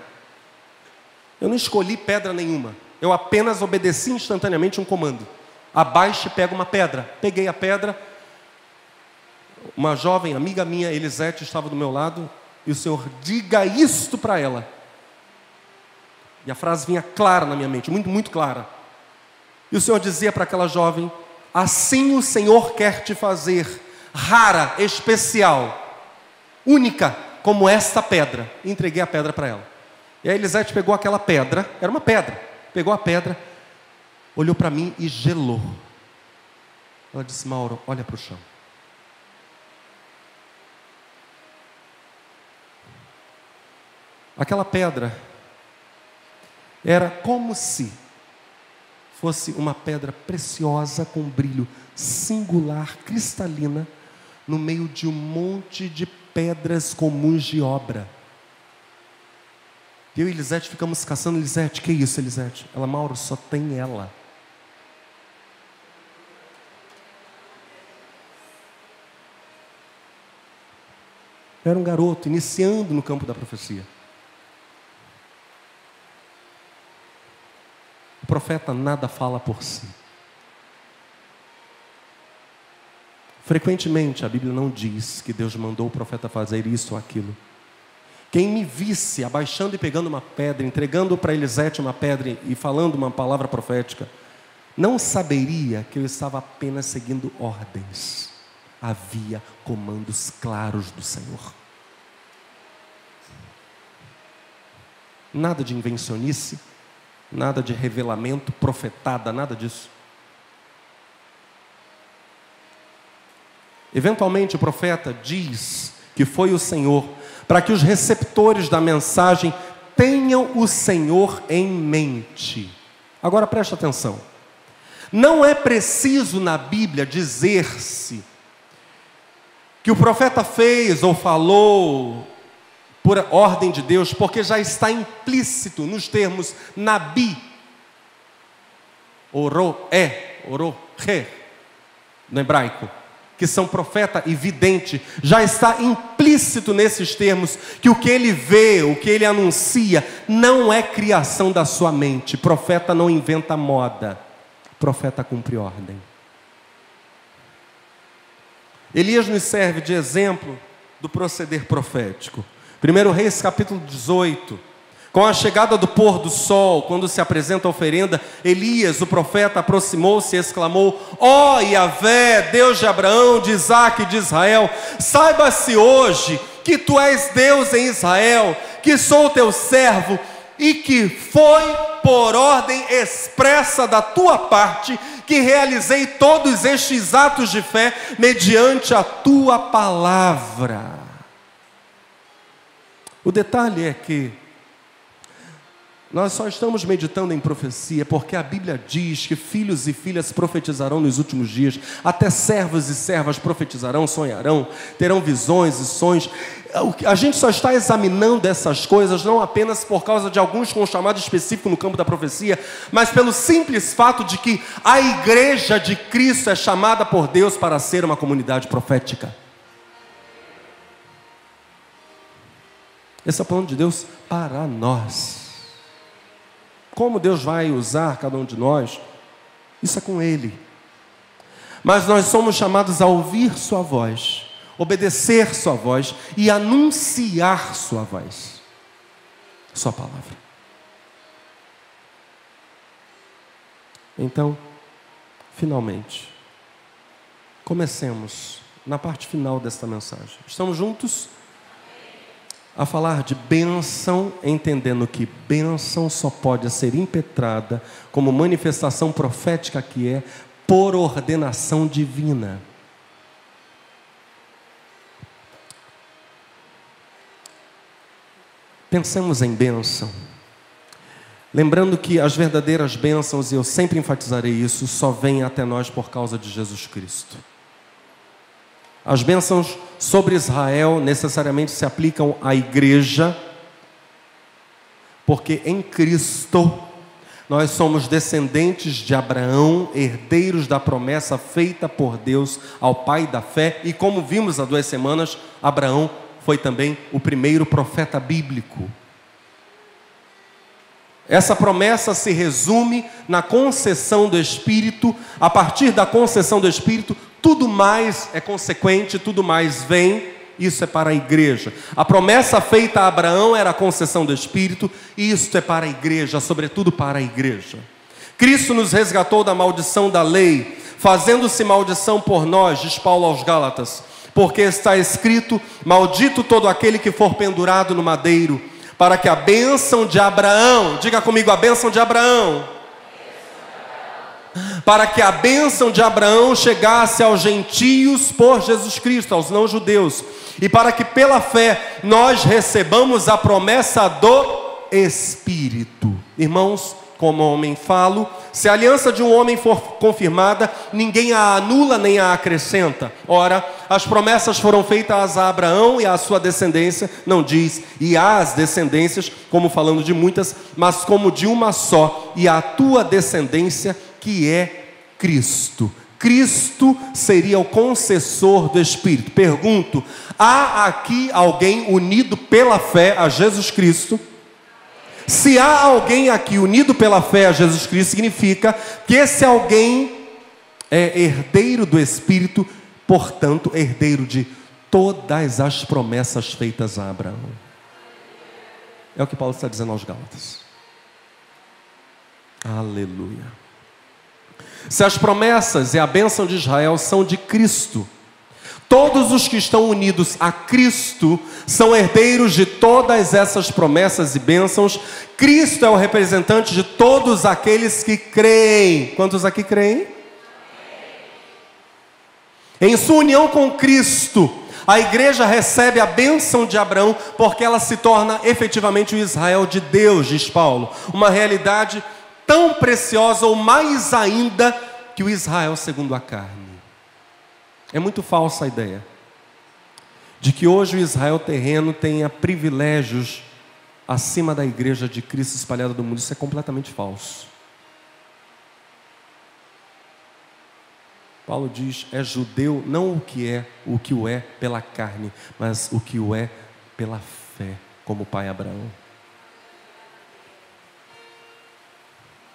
Eu não escolhi pedra nenhuma. Eu apenas obedeci instantaneamente um comando: abaixa e pega uma pedra. Peguei a pedra. Uma jovem amiga minha, Elisete, estava do meu lado. E o Senhor, diga isto para ela. E a frase vinha clara na minha mente, muito, muito clara. E o Senhor dizia para aquela jovem: assim o Senhor quer te fazer, rara, especial, única, como esta pedra. E entreguei a pedra para ela. E a Elisete pegou aquela pedra, era uma pedra, pegou a pedra, olhou para mim e gelou. Ela disse, Mauro, olha para o chão. Aquela pedra era como se fosse uma pedra preciosa com um brilho singular, cristalina, no meio de um monte de pedras comuns de obra. Eu e Elisete ficamos caçando. Elisete, que isso, Elisete? Ela, Mauro, só tem ela. Eu era um garoto iniciando no campo da profecia. O profeta nada fala por si. Frequentemente a Bíblia não diz que Deus mandou o profeta fazer isso ou aquilo. Quem me visse abaixando e pegando uma pedra, entregando para Elisete uma pedra e falando uma palavra profética, não saberia que eu estava apenas seguindo ordens. Havia comandos claros do Senhor. Nada de invencionice, nada de revelamento, profetada, nada disso. Eventualmente o profeta diz que foi o Senhor, para que os receptores da mensagem tenham o Senhor em mente. Agora preste atenção. Não é preciso na Bíblia dizer-se que o profeta fez ou falou por ordem de Deus, porque já está implícito nos termos Nabi, Oro-Re, no hebraico, que são profeta e vidente. Já está implícito nesses termos que o que ele vê, o que ele anuncia, não é criação da sua mente. Profeta não inventa moda, profeta cumpre ordem. Elias nos serve de exemplo do proceder profético. 1 Reis capítulo 18, com a chegada do pôr do sol, quando se apresenta a oferenda, Elias, o profeta, aproximou-se e exclamou: ó Yahvé, Deus de Abraão, de Isaque e de Israel, saiba-se hoje que tu és Deus em Israel, que sou teu servo, e que foi por ordem expressa da tua parte que realizei todos estes atos de fé mediante a tua palavra. O detalhe é que nós só estamos meditando em profecia porque a Bíblia diz que filhos e filhas profetizarão nos últimos dias, até servos e servas profetizarão, sonharão, terão visões e sonhos. A gente só está examinando essas coisas não apenas por causa de alguns com um chamado específico no campo da profecia, mas pelo simples fato de que a igreja de Cristo é chamada por Deus para ser uma comunidade profética. Esse é o plano de Deus para nós. Como Deus vai usar cada um de nós, isso é com Ele. Mas nós somos chamados a ouvir sua voz, obedecer sua voz e anunciar sua voz, sua palavra. Então, finalmente, comecemos na parte final desta mensagem. Estamos juntos a falar de bênção, entendendo que bênção só pode ser impetrada como manifestação profética que é por ordenação divina. Pensemos em bênção, lembrando que as verdadeiras bênçãos, e eu sempre enfatizarei isso, só vêm até nós por causa de Jesus Cristo. As bênçãos sobre Israel necessariamente se aplicam à igreja, porque em Cristo nós somos descendentes de Abraão, herdeiros da promessa feita por Deus ao pai da fé, e como vimos há 2 semanas, Abraão foi também o primeiro profeta bíblico. Essa promessa se resume na concessão do Espírito. A partir da concessão do Espírito, tudo mais é consequente, tudo mais vem. Isso é para a igreja. A promessa feita a Abraão era a concessão do Espírito, e isso é para a igreja, sobretudo para a igreja. Cristo nos resgatou da maldição da lei, fazendo-se maldição por nós, diz Paulo aos Gálatas, porque está escrito: maldito todo aquele que for pendurado no madeiro, para que a bênção de Abraão, diga comigo, a bênção de Abraão, para que a bênção de Abraão chegasse aos gentios por Jesus Cristo, aos não-judeus, e para que pela fé nós recebamos a promessa do Espírito. Irmãos, como homem falo, se a aliança de um homem for confirmada, ninguém a anula nem a acrescenta. Ora, as promessas foram feitas a Abraão e à sua descendência, não diz, e às descendências, como falando de muitas, mas como de uma só, e à tua descendência, que é Cristo. Cristo seria o concessor do Espírito. Pergunto, há aqui alguém unido pela fé a Jesus Cristo? Se há alguém aqui unido pela fé a Jesus Cristo, significa que esse alguém é herdeiro do Espírito, portanto, herdeiro de todas as promessas feitas a Abraão. É o que Paulo está dizendo aos Gálatas. Aleluia. Se as promessas e a bênção de Israel são de Cristo, todos os que estão unidos a Cristo são herdeiros de todas essas promessas e bênçãos. Cristo é o representante de todos aqueles que creem. Quantos aqui creem? Em sua união com Cristo, a igreja recebe a bênção de Abraão, porque ela se torna efetivamente o Israel de Deus, diz Paulo. Uma realidade tão preciosa, ou mais ainda, que o Israel segundo a carne. É muito falsa a ideia de que hoje o Israel terreno tenha privilégios acima da igreja de Cristo espalhada do mundo. Isso é completamente falso. Paulo diz, é judeu não o que o é pela carne, mas o que o é pela fé, como o pai Abraão.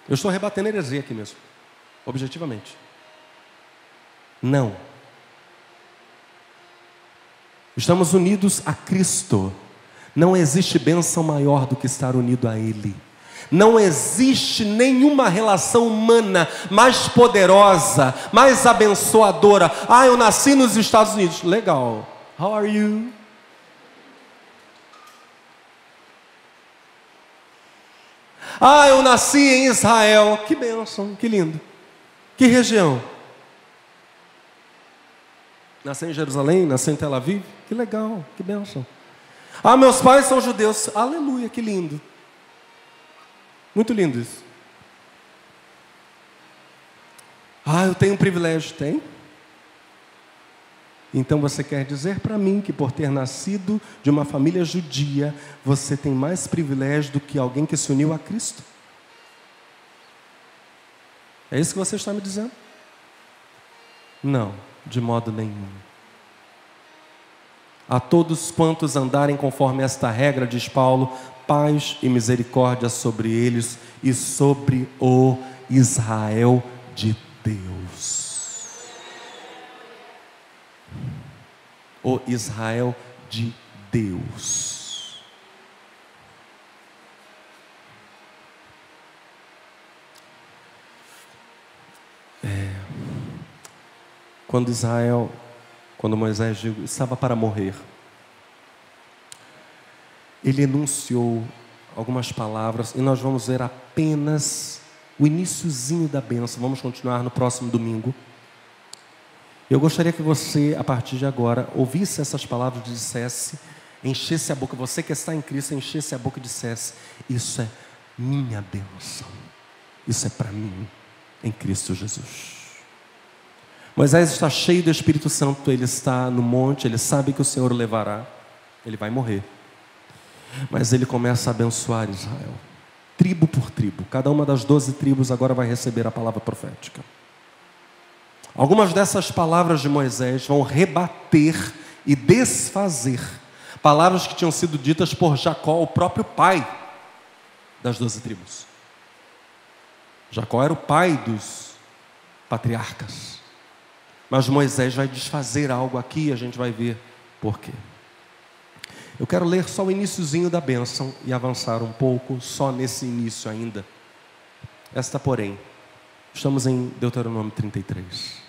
Eu estou rebatendo heresia aqui mesmo, objetivamente. Não. Estamos unidos a Cristo. Não existe bênção maior do que estar unido a Ele. Não existe nenhuma relação humana mais poderosa, mais abençoadora. Ah, eu nasci nos Estados Unidos. Legal. How are you? Ah, eu nasci em Israel. Que bênção, que lindo. Que região? Nasceu em Jerusalém, nasceu em Tel Aviv. Que legal, que bênção. Ah, meus pais são judeus. Aleluia, que lindo. Muito lindo isso. Ah, eu tenho um privilégio. Tem? Então você quer dizer para mim que por ter nascido de uma família judia, você tem mais privilégio do que alguém que se uniu a Cristo? É isso que você está me dizendo? Não, de modo nenhum. A todos quantos andarem conforme esta regra, diz Paulo, paz e misericórdia sobre eles e sobre o Israel de Deus. O Israel de Deus. quando Moisés estava para morrer, ele enunciou algumas palavras, e nós vamos ver apenas o iniciozinho da bênção. Vamos continuar no próximo domingo. Eu gostaria que você, a partir de agora, ouvisse essas palavras e dissesse, enchesse a boca, você que está em Cristo, enchesse a boca e dissesse: isso é minha bênção, isso é para mim, em Cristo Jesus. Moisés está cheio do Espírito Santo, ele está no monte, ele sabe que o Senhor o levará, ele vai morrer. Mas ele começa a abençoar Israel, tribo por tribo. Cada uma das 12 tribos agora vai receber a palavra profética. Algumas dessas palavras de Moisés vão rebater e desfazer palavras que tinham sido ditas por Jacó, o próprio pai das 12 tribos. Jacó era o pai dos patriarcas. Mas Moisés vai desfazer algo aqui e a gente vai ver por quê. Eu quero ler só o iniciozinho da bênção e avançar um pouco só nesse início ainda. Esta, porém, estamos em Deuteronômio 33.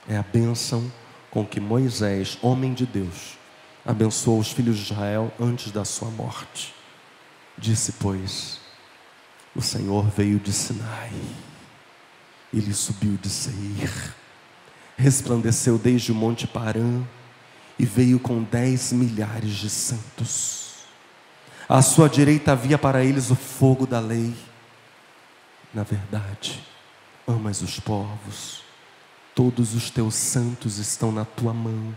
É a bênção com que Moisés, homem de Deus, abençoou os filhos de Israel antes da sua morte. Disse, pois, o Senhor veio de Sinai, ele subiu de Seir, resplandeceu desde o monte Parã, e veio com 10 milhares de santos. À sua direita havia para eles o fogo da lei. Na verdade, amas os povos, todos os teus santos estão na tua mão.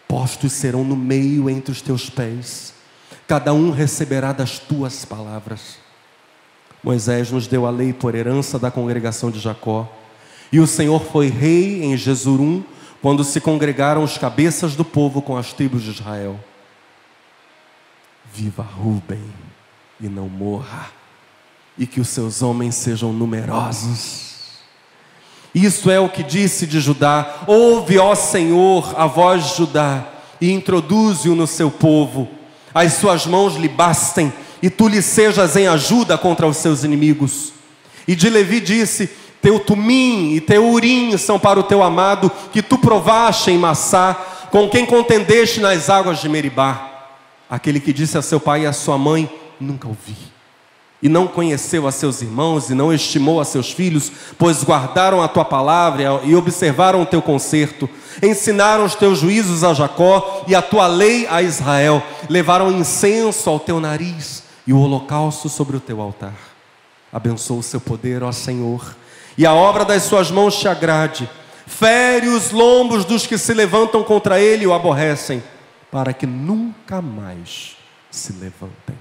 Postos serão no meio entre os teus pés, cada um receberá das tuas palavras. Moisés nos deu a lei por herança da congregação de Jacó, e o Senhor foi rei em Jesurum, quando se congregaram os cabeças do povo com as tribos de Israel. Viva Rúben e não morra, e que os seus homens sejam numerosos. Isso é o que disse de Judá: ouve, ó Senhor, a voz de Judá, e introduze-o no seu povo. As suas mãos lhe bastem, e tu lhe sejas em ajuda contra os seus inimigos. E de Levi disse: teu tumim e teu urim são para o teu amado, que tu provaste em Massá, com quem contendeste nas águas de Meribá. Aquele que disse a seu pai e a sua mãe: nunca ouvi. E não conheceu a seus irmãos, e não estimou a seus filhos, pois guardaram a tua palavra e observaram o teu concerto. Ensinaram os teus juízos a Jacó e a tua lei a Israel. Levaram incenso ao teu nariz e o holocausto sobre o teu altar. Abençoa o seu poder, ó Senhor, e a obra das suas mãos te agrade. Fere os lombos dos que se levantam contra ele e o aborrecem, para que nunca mais se levantem.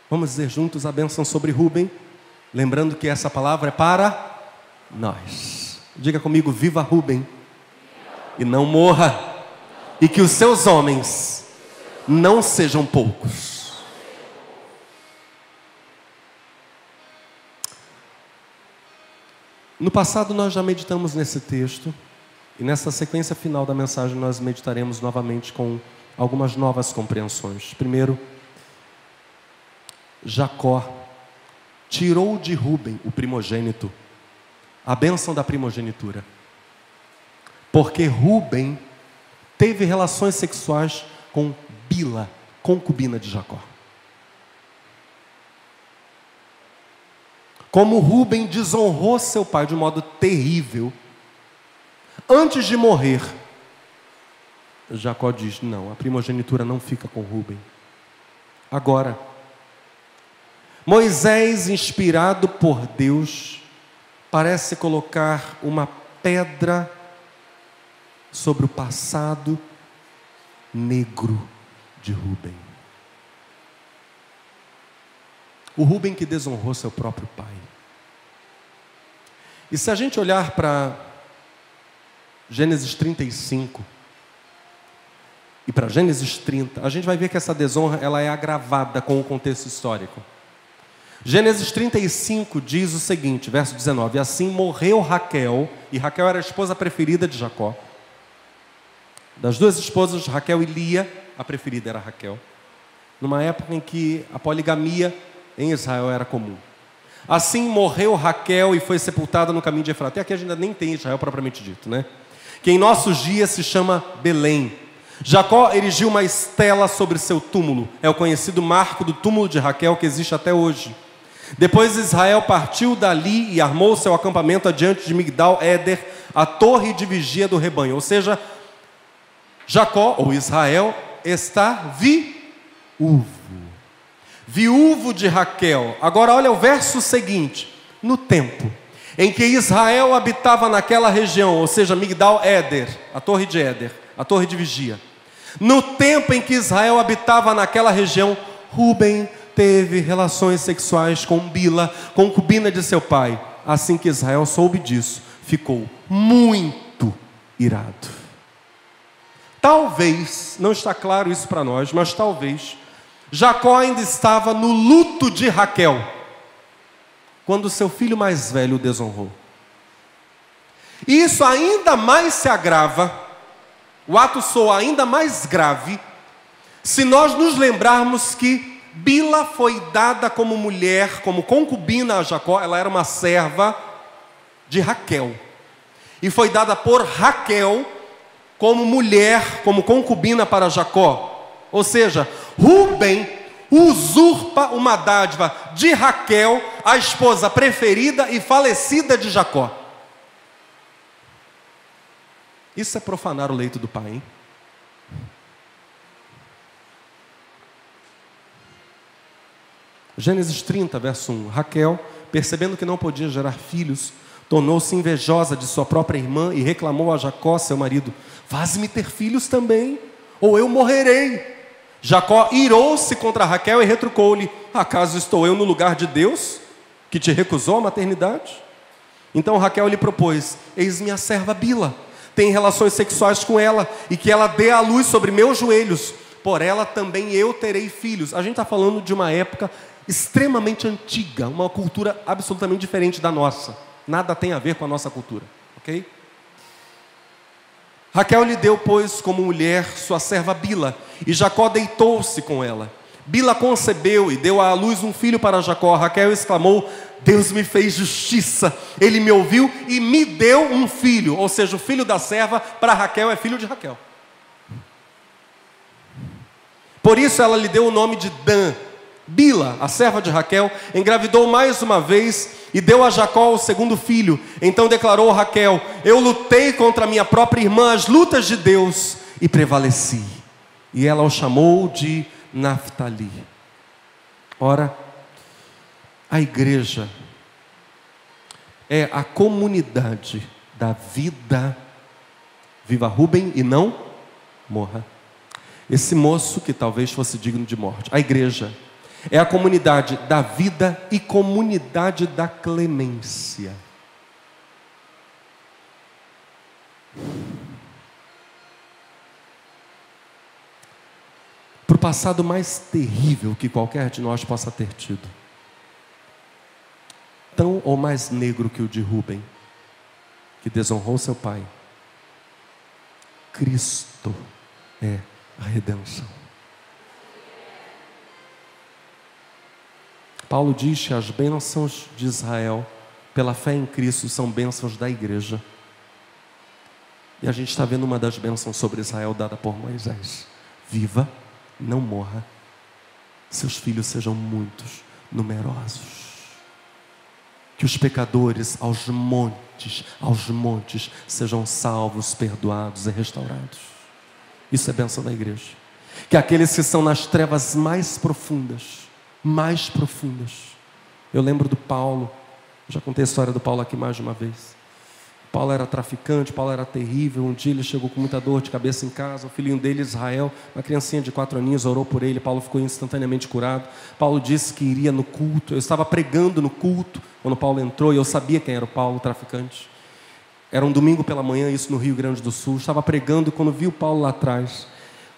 Vamos dizer juntos a bênção sobre Rúben, lembrando que essa palavra é para nós. Diga comigo: viva Rúben e não morra, e que os seus homens não sejam poucos. No passado nós já meditamos nesse texto, e nessa sequência final da mensagem nós meditaremos novamente com algumas novas compreensões. Primeiro, Jacó tirou de Rúben, o primogênito, a bênção da primogenitura, porque Rúben teve relações sexuais com Bila, concubina de Jacó. Como Rúben desonrou seu pai de um modo terrível, antes de morrer, Jacó diz: não, a primogenitura não fica com Rúben. Agora, Moisés, inspirado por Deus, parece colocar uma pedra sobre o passado negro de Rúben. O Rúben que desonrou seu próprio pai. E se a gente olhar para Gênesis 35 e para Gênesis 30, a gente vai ver que essa desonra ela é agravada com o contexto histórico. Gênesis 35 diz o seguinte, verso 19: assim morreu Raquel, e Raquel era a esposa preferida de Jacó. Das duas esposas, Raquel e Lia, a preferida era Raquel, numa época em que a poligamia em Israel era comum. Assim morreu Raquel e foi sepultada no caminho de Efraim. Até aqui a gente ainda nem tem Israel propriamente dito, né? Que em nossos dias se chama Belém. Jacó erigiu uma estela sobre seu túmulo. É o conhecido marco do túmulo de Raquel que existe até hoje. Depois Israel partiu dali e armou seu acampamento adiante de Migdal-Éder, a torre de vigia do rebanho. Ou seja, Jacó, ou Israel, está viúvo de Raquel. Agora olha o verso seguinte. No tempo em que Israel habitava naquela região, ou seja, Migdal-Éder, a torre de Éder, a torre de vigia. No tempo em que Israel habitava naquela região, Ruben teve relações sexuais com Bila, concubina de seu pai. Assim que Israel soube disso, ficou muito irado. Talvez, não está claro isso para nós, mas talvez, Jacó ainda estava no luto de Raquel, quando seu filho mais velho o desonrou. E isso ainda mais se agrava, o ato soa ainda mais grave, se nós nos lembrarmos que Bila foi dada como mulher, como concubina a Jacó. Ela era uma serva de Raquel. E foi dada por Raquel como mulher, como concubina para Jacó. Ou seja, Ruben usurpa uma dádiva de Raquel, a esposa preferida e falecida de Jacó. Isso é profanar o leito do pai, hein? Gênesis 30, verso 1. Raquel, percebendo que não podia gerar filhos, tornou-se invejosa de sua própria irmã e reclamou a Jacó, seu marido: faz-me ter filhos também, ou eu morrerei. Jacó irou-se contra Raquel e retrucou-lhe: acaso estou eu no lugar de Deus, que te recusou a maternidade? Então Raquel lhe propôs: eis-me a serva Bila, tem relações sexuais com ela, e que ela dê à luz sobre meus joelhos, por ela também eu terei filhos. A gente está falando de uma época extremamente antiga, uma cultura absolutamente diferente da nossa. Nada tem a ver com a nossa cultura, ok? Raquel lhe deu, pois, como mulher sua serva Bila, e Jacó deitou-se com ela. Bila concebeu e deu à luz um filho para Jacó. Raquel exclamou: Deus me fez justiça, ele me ouviu e me deu um filho. Ou seja, o filho da serva para Raquel é filho de Raquel. Por isso ela lhe deu o nome de Dan. Bila, a serva de Raquel, engravidou mais uma vez e deu a Jacó o segundo filho. Então declarou Raquel: eu lutei contra a minha própria irmã as lutas de Deus e prevaleci. E ela o chamou de Naftali. Ora, a igreja é a comunidade da vida. Viva Ruben e não morra. Esse moço que talvez fosse digno de morte. A igreja é a comunidade da vida e comunidade da clemência. Para o passado mais terrível que qualquer de nós possa ter tido, tão ou mais negro que o de Ruben, que desonrou seu pai, Cristo é a redenção. Paulo diz que as bênçãos de Israel, pela fé em Cristo, são bênçãos da igreja. E a gente está vendo uma das bênçãos sobre Israel dada por Moisés: viva, não morra, seus filhos sejam muitos, numerosos. Que os pecadores aos montes, sejam salvos, perdoados e restaurados. Isso é bênção da igreja. Que aqueles que estão nas trevas mais profundas, eu lembro do Paulo, já contei a história do Paulo aqui mais de uma vez. Paulo era traficante, Paulo era terrível. Um dia ele chegou com muita dor de cabeça em casa. O filhinho dele, Israel, uma criancinha de 4 aninhos, orou por ele. Paulo ficou instantaneamente curado. Paulo disse que iria no culto. Eu estava pregando no culto quando Paulo entrou, e eu sabia quem era o Paulo, o traficante. Era um domingo pela manhã, isso no Rio Grande do Sul. Estava pregando e quando vi o Paulo lá atrás,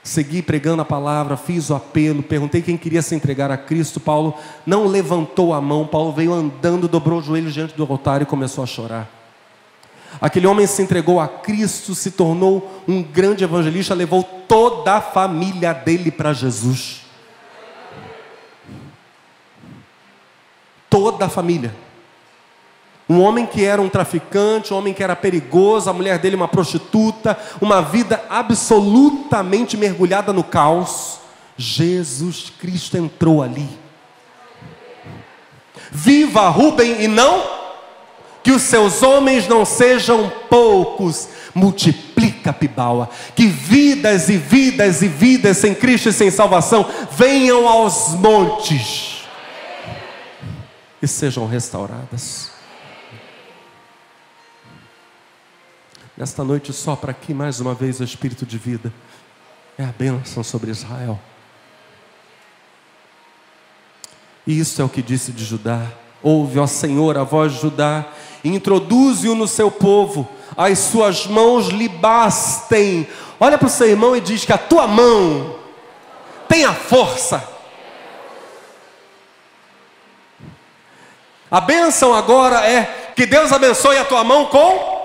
segui pregando a palavra, fiz o apelo, perguntei quem queria se entregar a Cristo. Paulo não levantou a mão. Paulo veio andando, dobrou os joelhos diante do altar e começou a chorar. Aquele homem se entregou a Cristo, se tornou um grande evangelista, levou toda a família dele para Jesus. toda a família. Um homem que era um traficante, um homem que era perigoso, a mulher dele uma prostituta, uma vida absolutamente mergulhada no caos. Jesus Cristo entrou ali. Viva Rubem e não, que os seus homens não sejam poucos. Multiplica, Pibaua, que vidas e vidas e vidas sem Cristo e sem salvação venham aos montes e sejam restauradas. Nesta noite sopra aqui mais uma vez o Espírito de vida. É a bênção sobre Israel. E isso é o que disse de Judá: ouve, ó Senhor, a voz de Judá, e introduze-o no seu povo, as suas mãos lhe bastem. Olha para o seu irmão e diz que a tua mão tem a força. A bênção agora é que Deus abençoe a tua mão com,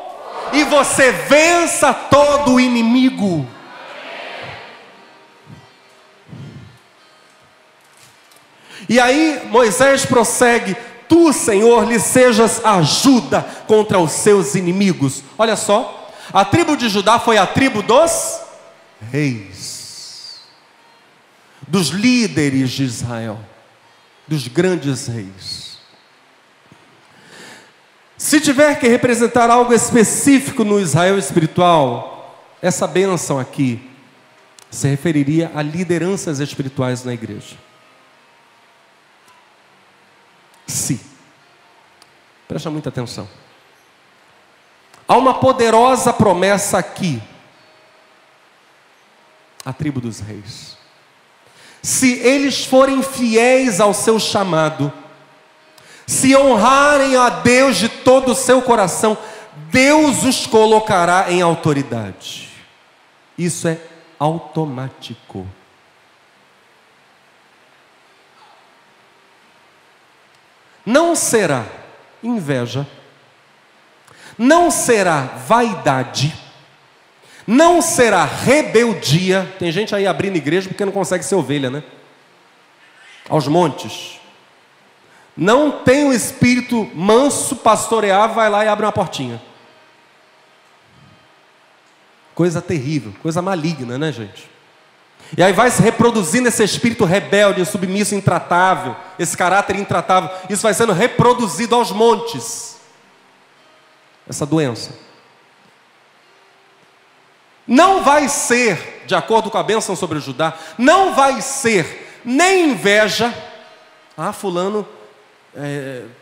e você vença todo o inimigo. E aí Moisés prossegue: tu, Senhor, lhe sejas ajuda contra os seus inimigos. Olha só, a tribo de Judá foi a tribo dos reis, dos líderes de Israel, dos grandes reis. Se tiver que representar algo específico no Israel espiritual, essa bênção aqui se referiria a lideranças espirituais na igreja. Se, presta muita atenção, há uma poderosa promessa aqui, a tribo dos reis. Se eles forem fiéis ao seu chamado, se honrarem a Deus de todo o seu coração, Deus os colocará em autoridade. Isso é automático. Não será inveja, não será vaidade, não será rebeldia. Tem gente aí abrindo igreja porque não consegue ser ovelha, né? Aos montes. Não tem um espírito manso, pastorear, vai lá e abre uma portinha. Coisa terrível, coisa maligna, né, gente? E aí vai se reproduzindo esse espírito rebelde, submisso, intratável, esse caráter intratável. Isso vai sendo reproduzido aos montes. Essa doença. Não vai ser, de acordo com a bênção sobre o Judá, não vai ser nem inveja. Ah, fulano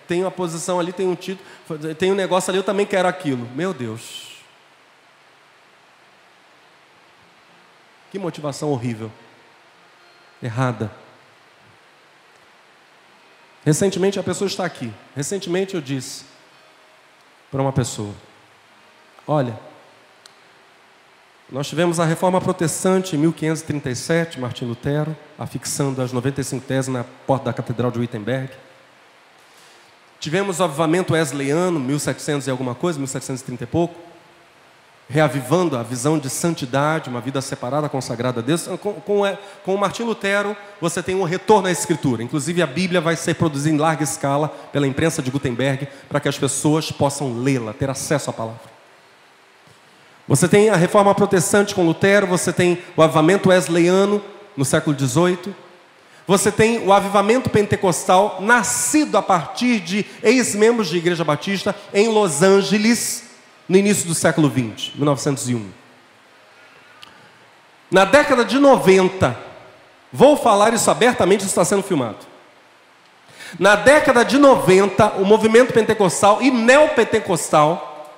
tem uma posição ali, tem um título, tem um negócio ali, eu também quero aquilo. Meu Deus. Que motivação horrível. Errada. Recentemente a pessoa está aqui. Recentemente eu disse para uma pessoa: olha, nós tivemos a Reforma Protestante em 1537, Martim Lutero, afixando as 95 teses na porta da Catedral de Wittenberg. Tivemos o avivamento wesleyano, 1700 e alguma coisa, 1730 e pouco, reavivando a visão de santidade, uma vida separada, consagrada a Deus. Com o Martim Lutero, você tem um retorno à Escritura. Inclusive a Bíblia vai ser produzida em larga escala pela imprensa de Gutenberg, para que as pessoas possam lê-la, ter acesso à palavra. Você tem a Reforma Protestante com Lutero, você tem o avivamento wesleyano no século XVIII, você tem o avivamento pentecostal, nascido a partir de ex-membros de Igreja Batista em Los Angeles, no início do século XX, 1901. Na década de 90, vou falar isso abertamente, isso está sendo filmado. Na década de 90, o movimento pentecostal e neopentecostal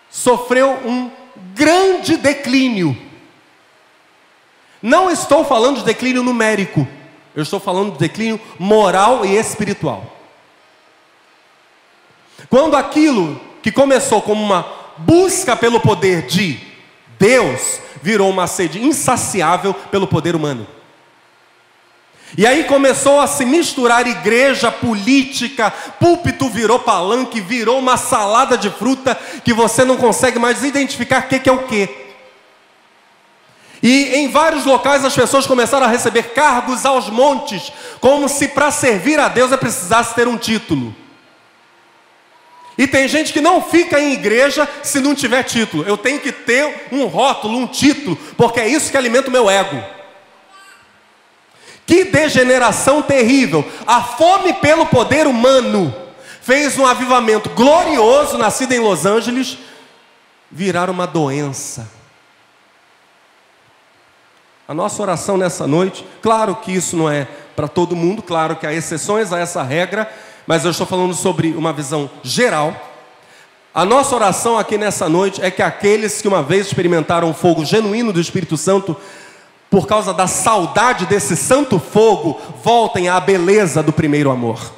sofreu um grande declínio. Não estou falando de declínio numérico, eu estou falando de declínio moral e espiritual. Quando aquilo que começou como uma busca pelo poder de Deus, virou uma sede insaciável pelo poder humano. E aí começou a se misturar igreja, política, púlpito virou palanque, virou uma salada de fruta que você não consegue mais identificar o que é o quê. E em vários locais as pessoas começaram a receber cargos aos montes, como se para servir a Deus precisasse ter um título. E tem gente que não fica em igreja se não tiver título. Eu tenho que ter um rótulo, um título, porque é isso que alimenta o meu ego. Que degeneração terrível! A fome pelo poder humano fez um avivamento glorioso, nascido em Los Angeles, virar uma doença. A nossa oração nessa noite, claro que isso não é para todo mundo, claro que há exceções a essa regra, mas eu estou falando sobre uma visão geral. A nossa oração aqui nessa noite é que aqueles que uma vez experimentaram o fogo genuíno do Espírito Santo, por causa da saudade desse santo fogo, voltem à beleza do primeiro amor.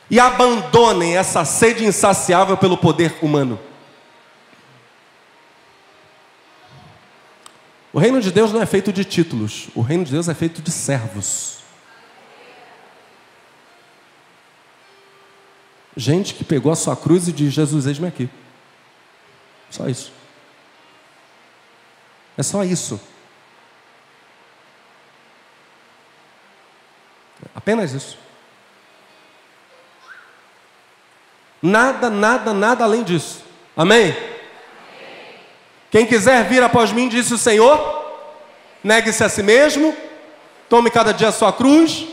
E abandonem essa sede insaciável pelo poder humano. O reino de Deus não é feito de títulos, o reino de Deus é feito de servos. Gente que pegou a sua cruz e diz: Jesus, eis-me aqui. Só isso. É só isso. Apenas isso. Nada, nada, nada além disso. Amém? Quem quiser vir após mim, disse o Senhor, negue-se a si mesmo, tome cada dia a sua cruz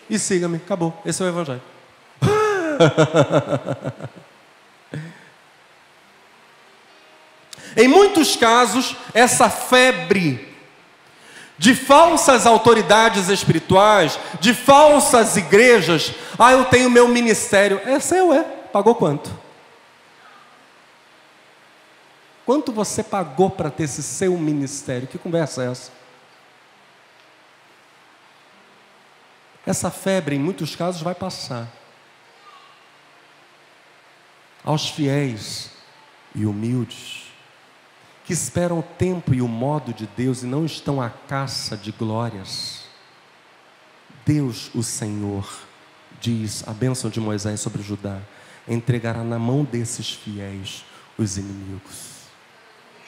e siga-me. Acabou. Esse é o Evangelho. Em muitos casos, essa febre de falsas autoridades espirituais, de falsas igrejas, eu tenho meu ministério. É seu, é? Pagou quanto? Quanto você pagou para ter esse seu ministério? Que conversa é essa? Essa febre, em muitos casos, vai passar. Aos fiéis e humildes, que esperam o tempo e o modo de Deus e não estão à caça de glórias, Deus, o Senhor, diz, a bênção de Moisés sobre Judá, entregará na mão desses fiéis os inimigos,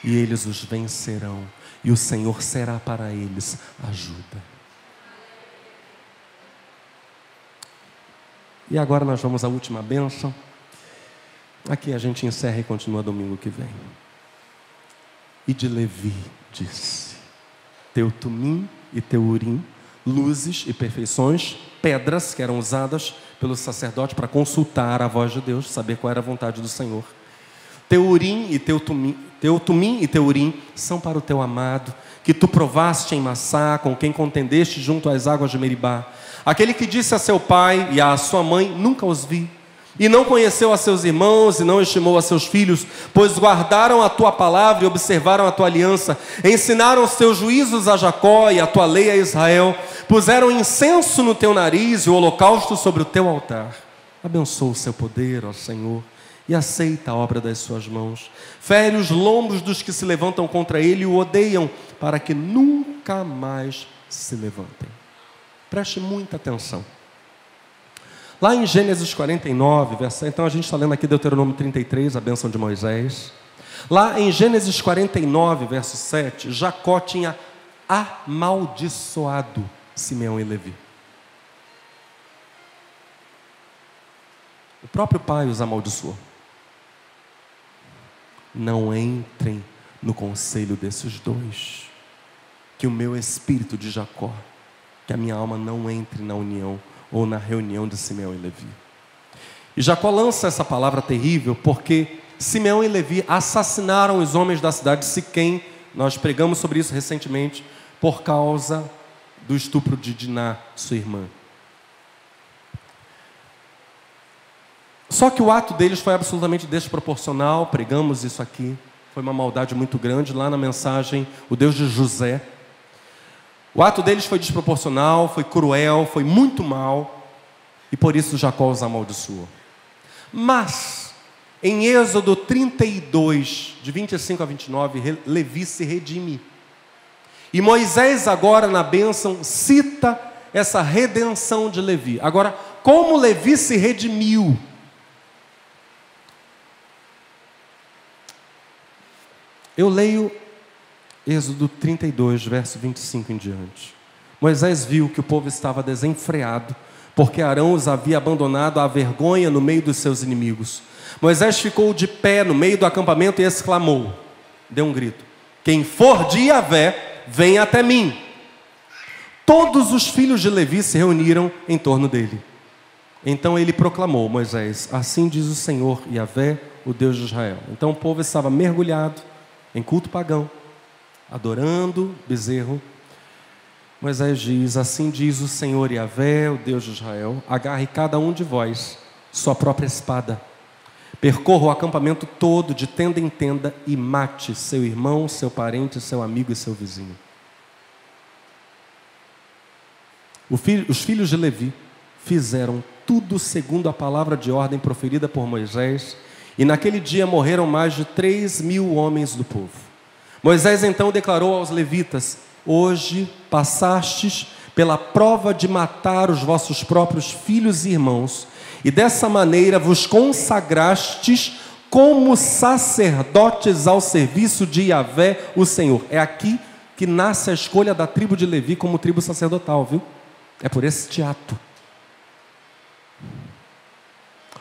e eles os vencerão, e o Senhor será para eles ajuda. E agora nós vamos à última bênção. Aqui a gente encerra e continua domingo que vem. E de Levi disse: teu tumim e teu urim, luzes e perfeições, pedras que eram usadas pelo sacerdote para consultar a voz de Deus, saber qual era a vontade do Senhor. Teu urim e teu tumim e teu urim são para o teu amado, que tu provaste em Massá, com quem contendeste junto às águas de Meribá. Aquele que disse a seu pai e à sua mãe: nunca os vi. E não conheceu a seus irmãos e não estimou a seus filhos, pois guardaram a tua palavra e observaram a tua aliança, ensinaram os teus juízos a Jacó e a tua lei a Israel, puseram incenso no teu nariz e o holocausto sobre o teu altar. Abençoa o seu poder, ó Senhor, e aceita a obra das suas mãos. Fere os lombos dos que se levantam contra ele e o odeiam, para que nunca mais se levantem. Preste muita atenção. Lá em Gênesis 49, então a gente está lendo aqui Deuteronômio 33, a bênção de Moisés. Lá em Gênesis 49, verso 7, Jacó tinha amaldiçoado Simeão e Levi. O próprio pai os amaldiçoou. Não entrem no conselho desses dois, que o meu espírito de Jacó, que a minha alma não entre na união ou na reunião de Simeão e Levi. E Jacó lança essa palavra terrível porque Simeão e Levi assassinaram os homens da cidade de Siquém. Nós pregamos sobre isso recentemente, por causa do estupro de Diná, sua irmã. Só que o ato deles foi absolutamente desproporcional, pregamos isso aqui, foi uma maldade muito grande. Lá na mensagem, o Deus de José, o ato deles foi desproporcional, foi cruel, foi muito mal, e por isso Jacó os amaldiçoou. Mas, em Êxodo 32, de 25 a 29, Levi se redime. E Moisés agora na bênção cita essa redenção de Levi. Agora, como Levi se redimiu? Eu leio Êxodo 32, verso 25 em diante. Moisés viu que o povo estava desenfreado, porque Arão os havia abandonado à vergonha no meio dos seus inimigos. Moisés ficou de pé no meio do acampamento e exclamou, deu um grito: quem for de Yahvé, venha até mim. Todos os filhos de Levi se reuniram em torno dele. Então ele proclamou: Moisés, assim diz o Senhor Yahvé, o Deus de Israel. Então o povo estava mergulhado em culto pagão, adorando bezerro. Moisés diz: assim diz o Senhor Yahvé, o Deus de Israel, agarre cada um de vós sua própria espada, percorra o acampamento todo de tenda em tenda e mate seu irmão, seu parente, seu amigo e seu vizinho. Os filhos de Levi fizeram tudo segundo a palavra de ordem proferida por Moisés, e naquele dia morreram mais de 3.000 homens do povo. Moisés então declarou aos levitas: hoje passastes pela prova de matar os vossos próprios filhos e irmãos, e dessa maneira vos consagrastes como sacerdotes ao serviço de Yahvé, o Senhor. É aqui que nasce a escolha da tribo de Levi como tribo sacerdotal, viu? É por este ato.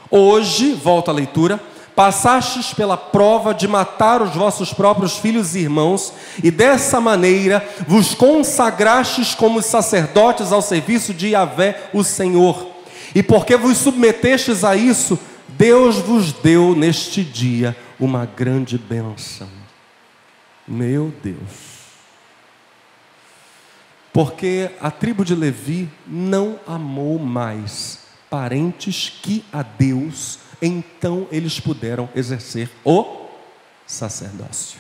Hoje, volta à leitura, passastes pela prova de matar os vossos próprios filhos e irmãos, e dessa maneira vos consagrastes como sacerdotes ao serviço de Yahvé, o Senhor. E porque vos submetestes a isso, Deus vos deu neste dia uma grande bênção. Meu Deus. Porque a tribo de Levi não amou mais parentes que a Deus, então eles puderam exercer o sacerdócio.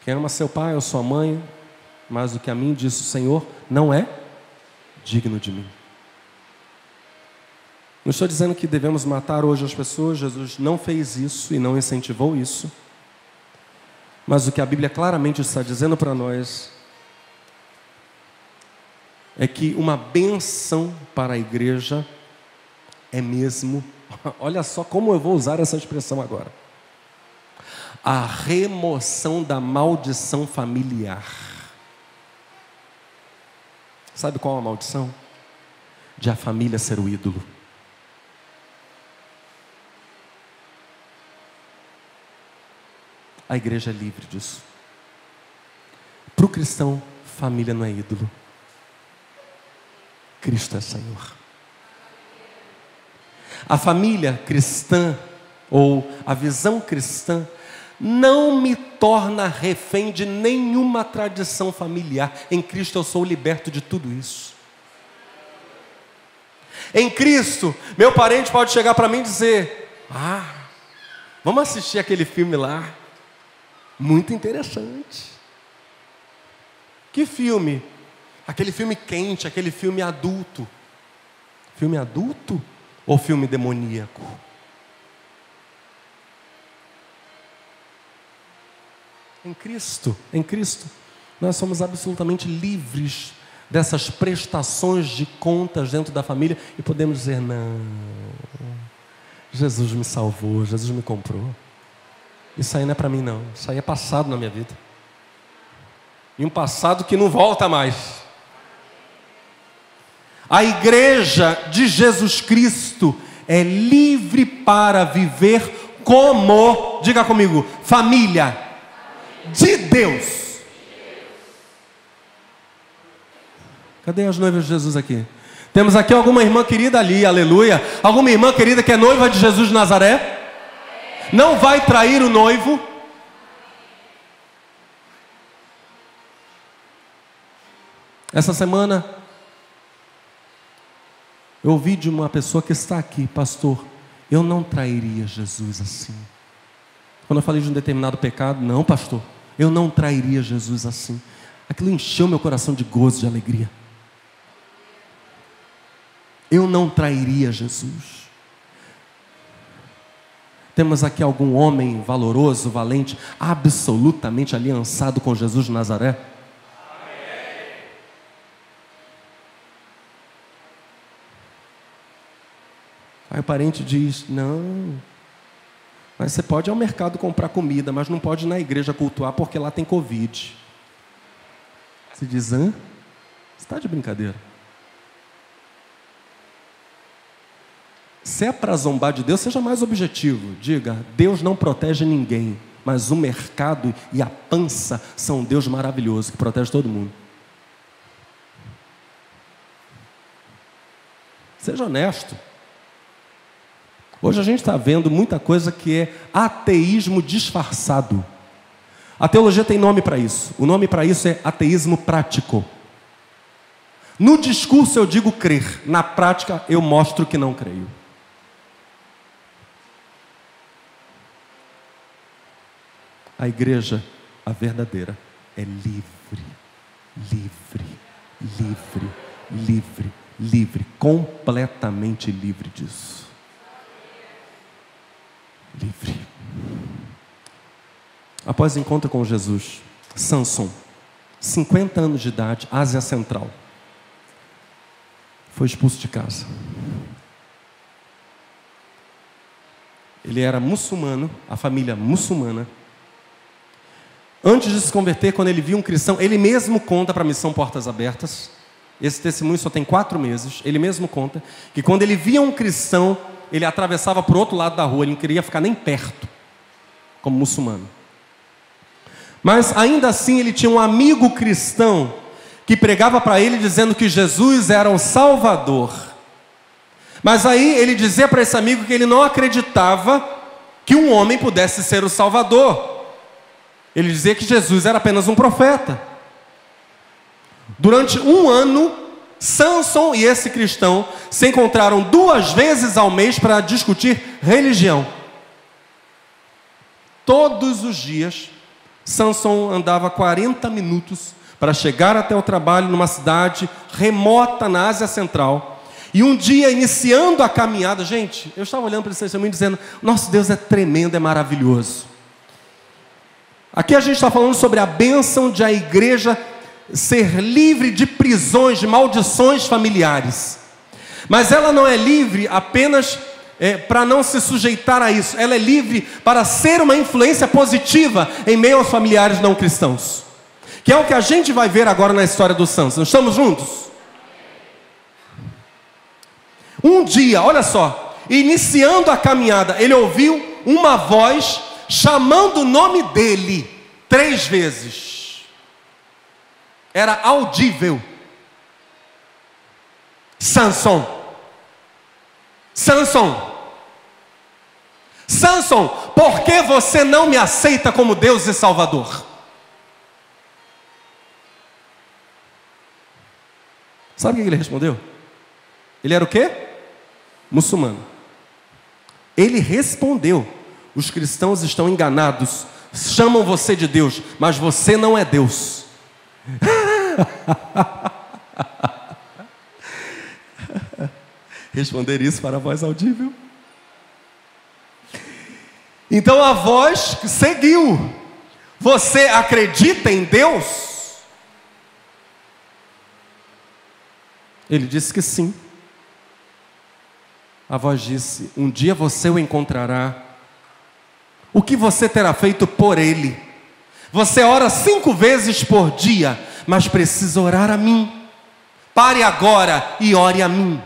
Quem ama seu pai ou sua mãe mais do que a mim, disse o Senhor, não é digno de mim. Não estou dizendo que devemos matar hoje as pessoas, Jesus não fez isso e não incentivou isso. Mas o que a Bíblia claramente está dizendo para nós é que uma bênção para a igreja é mesmo, olha só como eu vou usar essa expressão agora, a remoção da maldição familiar. Sabe qual é a maldição? De a família ser o ídolo. A igreja é livre disso. Para o cristão, família não é ídolo. Cristo é Senhor. A família cristã, ou a visão cristã, não me torna refém de nenhuma tradição familiar. Em Cristo eu sou liberto de tudo isso. Em Cristo, meu parente pode chegar para mim e dizer: vamos assistir aquele filme lá. Muito interessante. Que filme? Aquele filme quente, aquele filme adulto. Filme adulto ou filme demoníaco? Em Cristo, nós somos absolutamente livres dessas prestações de contas dentro da família e podemos dizer: não, Jesus me salvou, Jesus me comprou. Isso aí não é para mim não, isso aí é passado na minha vida. E um passado que não volta mais. A igreja de Jesus Cristo é livre para viver como, diga comigo, família de Deus. Cadê as noivas de Jesus aqui? Temos aqui alguma irmã querida ali, aleluia. Alguma irmã querida que é noiva de Jesus de Nazaré? Não vai trair o noivo. Essa semana eu ouvi de uma pessoa que está aqui: pastor, eu não trairia Jesus assim. Quando eu falei de um determinado pecado: não, pastor, eu não trairia Jesus assim. Aquilo encheu meu coração de gozo, de alegria. Eu não trairia Jesus. Temos aqui algum homem valoroso, valente, absolutamente aliançado com Jesus de Nazaré? Aí o parente diz: não, mas você pode ir ao mercado comprar comida, mas não pode ir na igreja cultuar porque lá tem Covid. Você diz: hã? Você está de brincadeira? Se é para zombar de Deus, seja mais objetivo. Diga: Deus não protege ninguém, mas o mercado e a pança são um Deus maravilhoso que protege todo mundo. Seja honesto. Hoje a gente está vendo muita coisa que é ateísmo disfarçado. A teologia tem nome para isso. O nome para isso é ateísmo prático. No discurso eu digo crer, na prática eu mostro que não creio. A igreja, a verdadeira, é livre, livre, livre, livre, livre, completamente livre disso. Livre. Após o encontro com Jesus, Samson, 50 anos de idade, Ásia Central, foi expulso de casa. Ele era muçulmano, a família muçulmana. Antes de se converter, quando ele viu um cristão, ele mesmo conta para a Missão Portas Abertas, esse testemunho só tem 4 meses, ele mesmo conta, que quando ele via um cristão, ele atravessava para o outro lado da rua, ele não queria ficar nem perto, como muçulmano. Mas ainda assim ele tinha um amigo cristão, que pregava para ele dizendo que Jesus era o Salvador. Mas aí ele dizia para esse amigo que ele não acreditava que um homem pudesse ser o Salvador. Ele dizia que Jesus era apenas um profeta. Durante 1 ano, Samson e esse cristão se encontraram 2 vezes ao mês para discutir religião. Todos os dias, Samson andava 40 minutos para chegar até o trabalho numa cidade remota na Ásia Central. E um dia, iniciando a caminhada, gente, eu estava olhando para esse testemunho dizendo: nosso Deus é tremendo, é maravilhoso. Aqui a gente está falando sobre a bênção de a igreja ser livre de prisões, de maldições familiares. Mas ela não é livre apenas para não se sujeitar a isso. Ela é livre para ser uma influência positiva em meio aos familiares não cristãos. Que é o que a gente vai ver agora na história do Samson. Estamos juntos? Um dia, olha só, iniciando a caminhada, ele ouviu uma voz chamando o nome dele 3 vezes. Era audível. Samson, Samson, Samson, por que você não me aceita como Deus e Salvador? Sabe o que ele respondeu? Ele era o quê? Muçulmano. Ele respondeu: os cristãos estão enganados, chamam você de Deus, mas você não é Deus. Responder isso para a voz audível. Então a voz seguiu. Você acredita em Deus? Ele disse que sim. A voz disse: um dia você o encontrará. O que você terá feito por ele? Você ora 5 vezes por dia, mas precisa orar a mim. Pare agora e ore a mim.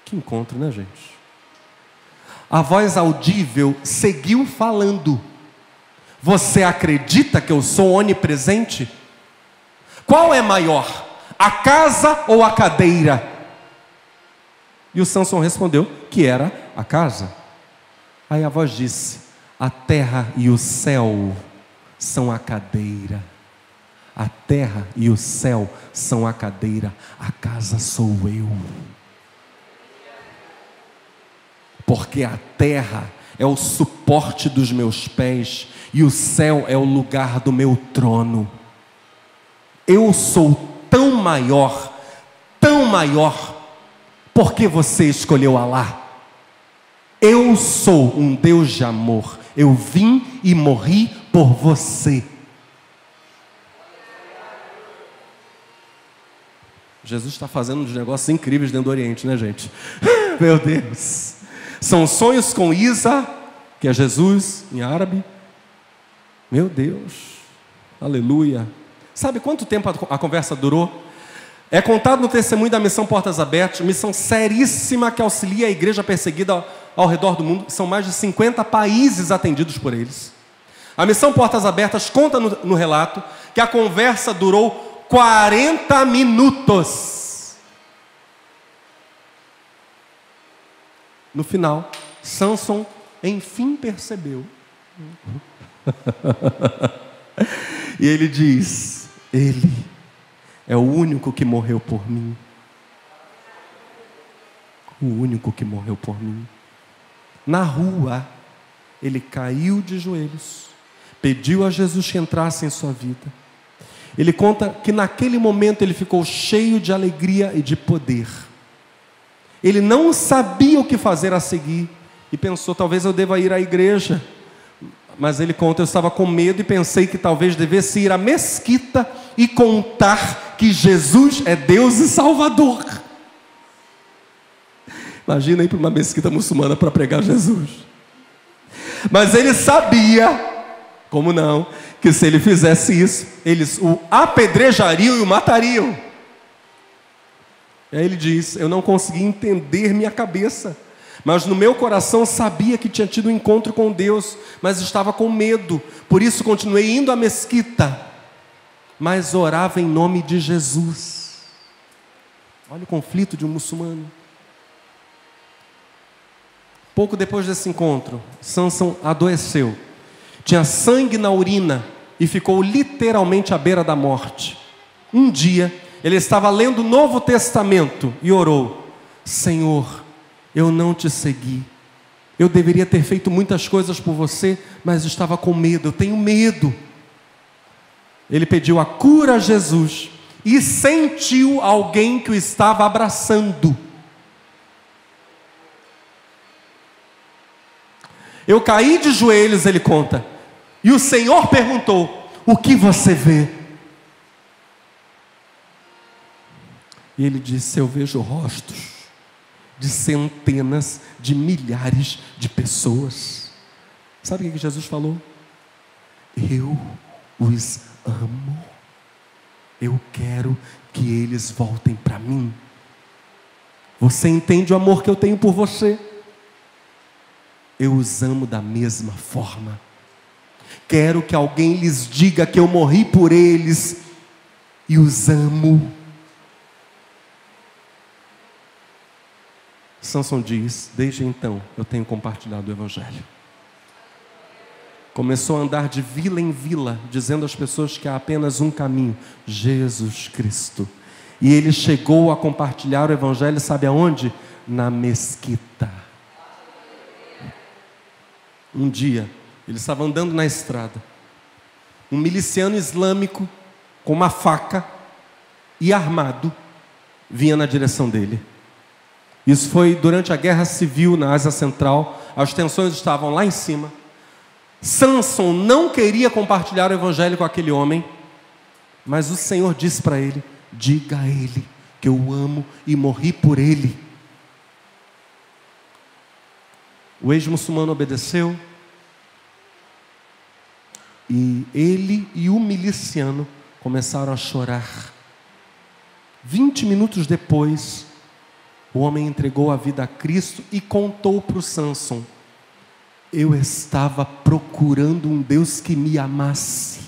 Que encontro, né, gente? A voz audível seguiu falando: você acredita que eu sou onipresente? Qual é maior, a casa ou a cadeira? E o Samson respondeu que era a casa. Aí a voz disse: a terra e o céu são a cadeira. A terra e o céu são a cadeira. A casa sou eu. Porque a terra é o suporte dos meus pés e o céu é o lugar do meu trono. Eu sou tão maior, porque você escolheu Alá. Eu sou um Deus de amor. Eu vim e morri por você. Jesus está fazendo uns negócios incríveis dentro do Oriente, né, gente? Meu Deus. São sonhos com Isa, que é Jesus em árabe. Meu Deus. Aleluia. Sabe quanto tempo a conversa durou? É contado no testemunho da Missão Portas Abertas, missão seríssima que auxilia a igreja perseguida ao redor do mundo. São mais de 50 países atendidos por eles. A Missão Portas Abertas conta no relato que a conversa durou 40 minutos. No final, Samson enfim percebeu. E ele diz: ele é o único que morreu por mim. O único que morreu por mim. Na rua, ele caiu de joelhos, pediu a Jesus que entrasse em sua vida. Ele conta que naquele momento ele ficou cheio de alegria e de poder. Ele não sabia o que fazer a seguir e pensou: talvez eu deva ir à igreja. Mas ele conta: eu estava com medo e pensei que talvez devesse ir à mesquita e contar que Jesus é Deus e Salvador. Imagina ir para uma mesquita muçulmana para pregar Jesus. Mas ele sabia, como não, que se ele fizesse isso, eles o apedrejariam e o matariam. E aí ele diz: eu não consegui entender minha cabeça, mas no meu coração sabia que tinha tido um encontro com Deus, mas estava com medo. Por isso continuei indo à mesquita, mas orava em nome de Jesus. Olha o conflito de um muçulmano. Pouco depois desse encontro, Samson adoeceu. Tinha sangue na urina e ficou literalmente à beira da morte. Um dia, ele estava lendo o Novo Testamento e orou: Senhor, eu não te segui. Eu deveria ter feito muitas coisas por você, mas estava com medo, eu tenho medo. Ele pediu a cura a Jesus e sentiu alguém que o estava abraçando. Eu caí de joelhos, ele conta, e o Senhor perguntou: o que você vê? E ele disse: eu vejo rostos de centenas, de milhares de pessoas. Sabe o que Jesus falou? Eu os amo. Eu quero que eles voltem para mim. Você entende o amor que eu tenho por você? Eu os amo da mesma forma. Quero que alguém lhes diga que eu morri por eles e os amo. Samson diz: desde então eu tenho compartilhado o Evangelho. Começou a andar de vila em vila, dizendo às pessoas que há apenas um caminho: Jesus Cristo. E ele chegou a compartilhar o Evangelho, sabe aonde? Na mesquita. Um dia, ele estava andando na estrada. Um miliciano islâmico, com uma faca e armado, vinha na direção dele. Isso foi durante a Guerra Civil na Ásia Central. As tensões estavam lá em cima. Samson não queria compartilhar o Evangelho com aquele homem, mas o Senhor disse para ele: diga a ele que eu o amo e morri por ele. O ex-muçulmano obedeceu, e ele e o miliciano começaram a chorar. 20 minutos depois, o homem entregou a vida a Cristo e contou para o Samson: eu estava procurando um Deus que me amasse.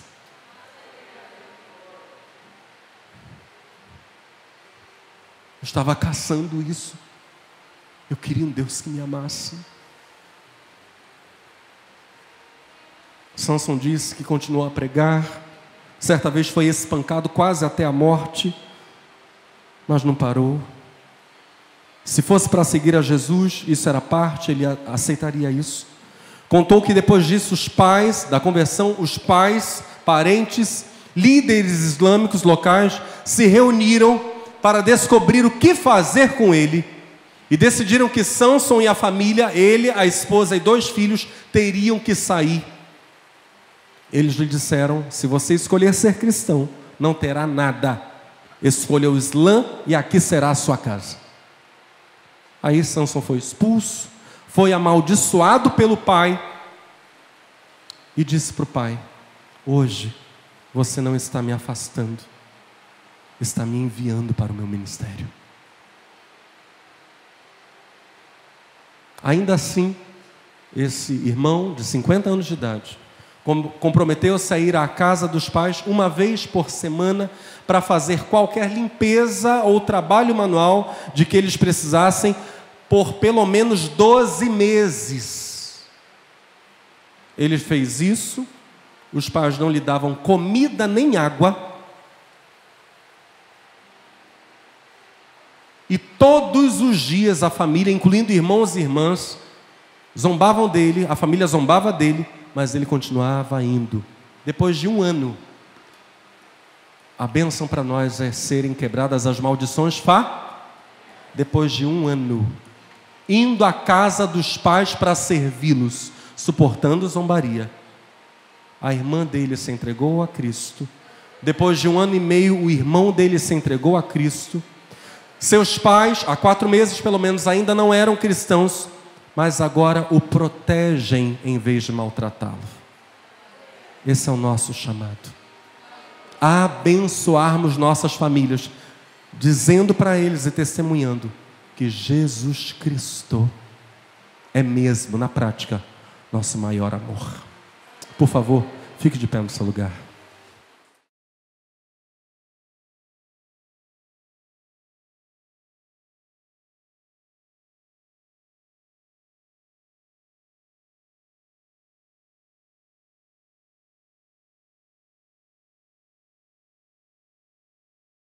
Eu estava caçando isso. Eu queria um Deus que me amasse. Samson disse que continuou a pregar. Certa vez foi espancado quase até a morte, mas não parou. Se fosse para seguir a Jesus, isso era parte, ele aceitaria isso. Contou que depois disso os pais, da conversão, os pais, parentes, líderes islâmicos locais se reuniram para descobrir o que fazer com ele. E decidiram que Samson e a família, ele, a esposa e 2 filhos, teriam que sair. Eles lhe disseram: se você escolher ser cristão, não terá nada. escolha o Islã e aqui será a sua casa. Aí Sansão foi expulso, foi amaldiçoado pelo pai e disse para o pai: hoje você não está me afastando, está me enviando para o meu ministério. Ainda assim, esse irmão de 50 anos de idade comprometeu-se a ir à casa dos pais uma vez por semana para fazer qualquer limpeza ou trabalho manual de que eles precisassem por pelo menos 12 meses. Ele fez isso, os pais não lhe davam comida nem água, e todos os dias a família, incluindo irmãos e irmãs, zombavam dele, a família zombava dele, mas ele continuava indo. Depois de 1 ano, a bênção para nós é serem quebradas as maldições. Depois de 1 ano, indo à casa dos pais para servi-los, suportando zombaria, a irmã dele se entregou a Cristo. Depois de 1 ano e meio, o irmão dele se entregou a Cristo. Seus pais, há 4 meses pelo menos, ainda não eram cristãos, mas agora o protegem em vez de maltratá-lo. Esse é o nosso chamado. A abençoarmos nossas famílias, dizendo para eles e testemunhando que Jesus Cristo é mesmo, na prática, nosso maior amor. Por favor, fique de pé no seu lugar.